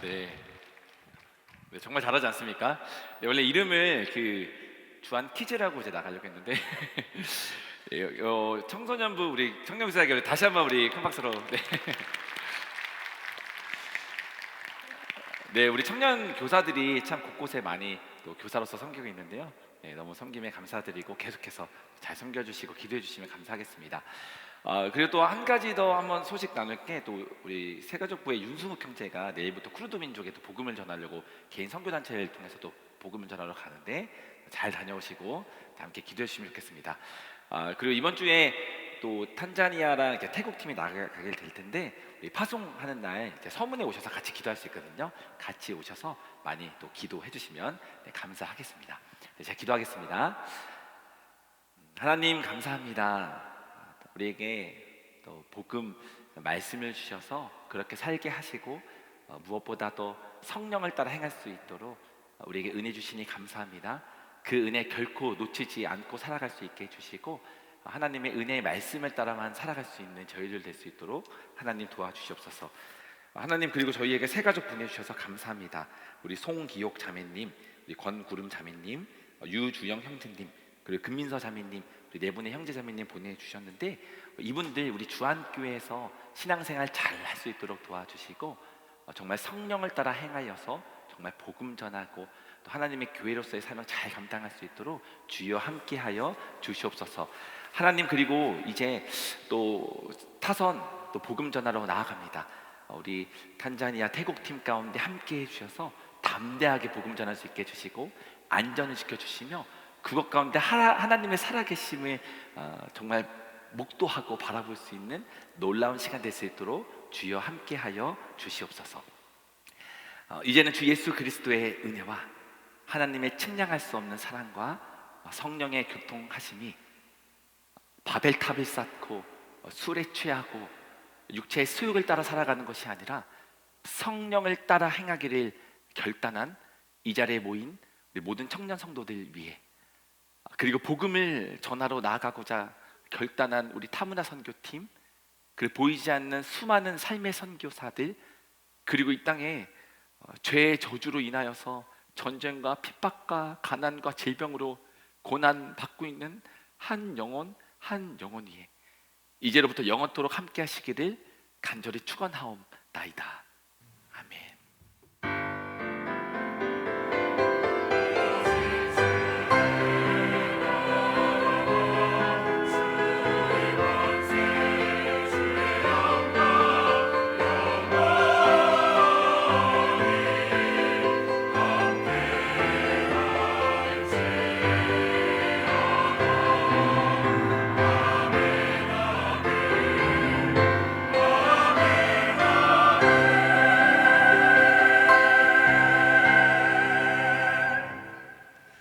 네. 네, 정말 잘하지 않습니까? 네, 원래 이름을 그 주한 키즈라고 이제 나가려고 했는데 네, 청소년부 우리 청년교사에게 다시 한번 우리 큰 박수로 네. 네, 우리 청년 교사들이 참 곳곳에 많이 또 교사로서 섬기고 있는데요. 네, 너무 섬김에 감사드리고 계속해서 잘 섬겨주시고 기도해 주시면 감사하겠습니다. 그리고 또 한 가지 더 한번 소식 나눌 게 또 우리 새가족부의 윤승욱 형제가 내일부터 쿠르드 민족에 또 복음을 전하려고 개인 선교 단체를 통해서 또 복음을 전하러 가는데 잘 다녀오시고 함께 기도해 주시면 좋겠습니다. 그리고 이번 주에 또 탄자니아랑 이렇게 태국 팀이 나가게 될 텐데 우리 파송하는 날 이제 서문에 오셔서 같이 기도할 수 있거든요. 같이 오셔서 많이 또 기도해 주시면 네, 감사하겠습니다. 네, 제가 기도하겠습니다. 하나님 감사합니다. 우리에게 또 복음 말씀을 주셔서 그렇게 살게 하시고 무엇보다도 성령을 따라 행할 수 있도록 우리에게 은혜 주시니 감사합니다. 그 은혜 결코 놓치지 않고 살아갈 수 있게 해주시고 하나님의 은혜의 말씀을 따라만 살아갈 수 있는 저희들 될 수 있도록 하나님 도와주시옵소서. 하나님 그리고 저희에게 새 가족 보내주셔서 감사합니다. 우리 송기옥 자매님, 우리 권구름 자매님, 유주영 형제님, 그리고 금민서 자매님, 우리 네 분의 형제 자매님 보내주셨는데 이분들 우리 주안교회에서 신앙생활 잘 할 수 있도록 도와주시고 정말 성령을 따라 행하여서 정말 복음 전하고 또 하나님의 교회로서의 삶을 잘 감당할 수 있도록 주여 함께하여 주시옵소서. 하나님 그리고 이제 또 타선 또 복음 전하러 나아갑니다. 우리 탄자니아 태국 팀 가운데 함께해 주셔서 담대하게 복음 전할 수 있게 해주시고 안전을 지켜주시며 그것 가운데 하나님의 살아계심을 정말 목도하고 바라볼 수 있는 놀라운 시간 될 수 있도록 주여 함께하여 주시옵소서. 이제는 주 예수 그리스도의 은혜와 하나님의 측량할 수 없는 사랑과 성령의 교통하심이 바벨탑을 쌓고 술에 취하고 육체의 수욕을 따라 살아가는 것이 아니라 성령을 따라 행하기를 결단한 이 자리에 모인 우리 모든 청년 성도들 위해 그리고 복음을 전하러 나아가고자 결단한 우리 타문화 선교팀 그리고 보이지 않는 수많은 삶의 선교사들 그리고 이 땅에 죄의 저주로 인하여서 전쟁과 핍박과 가난과 질병으로 고난받고 있는 한 영혼 위에 이제로부터 영원토록 함께 하시기를 간절히 축원하옵나이다. 아멘.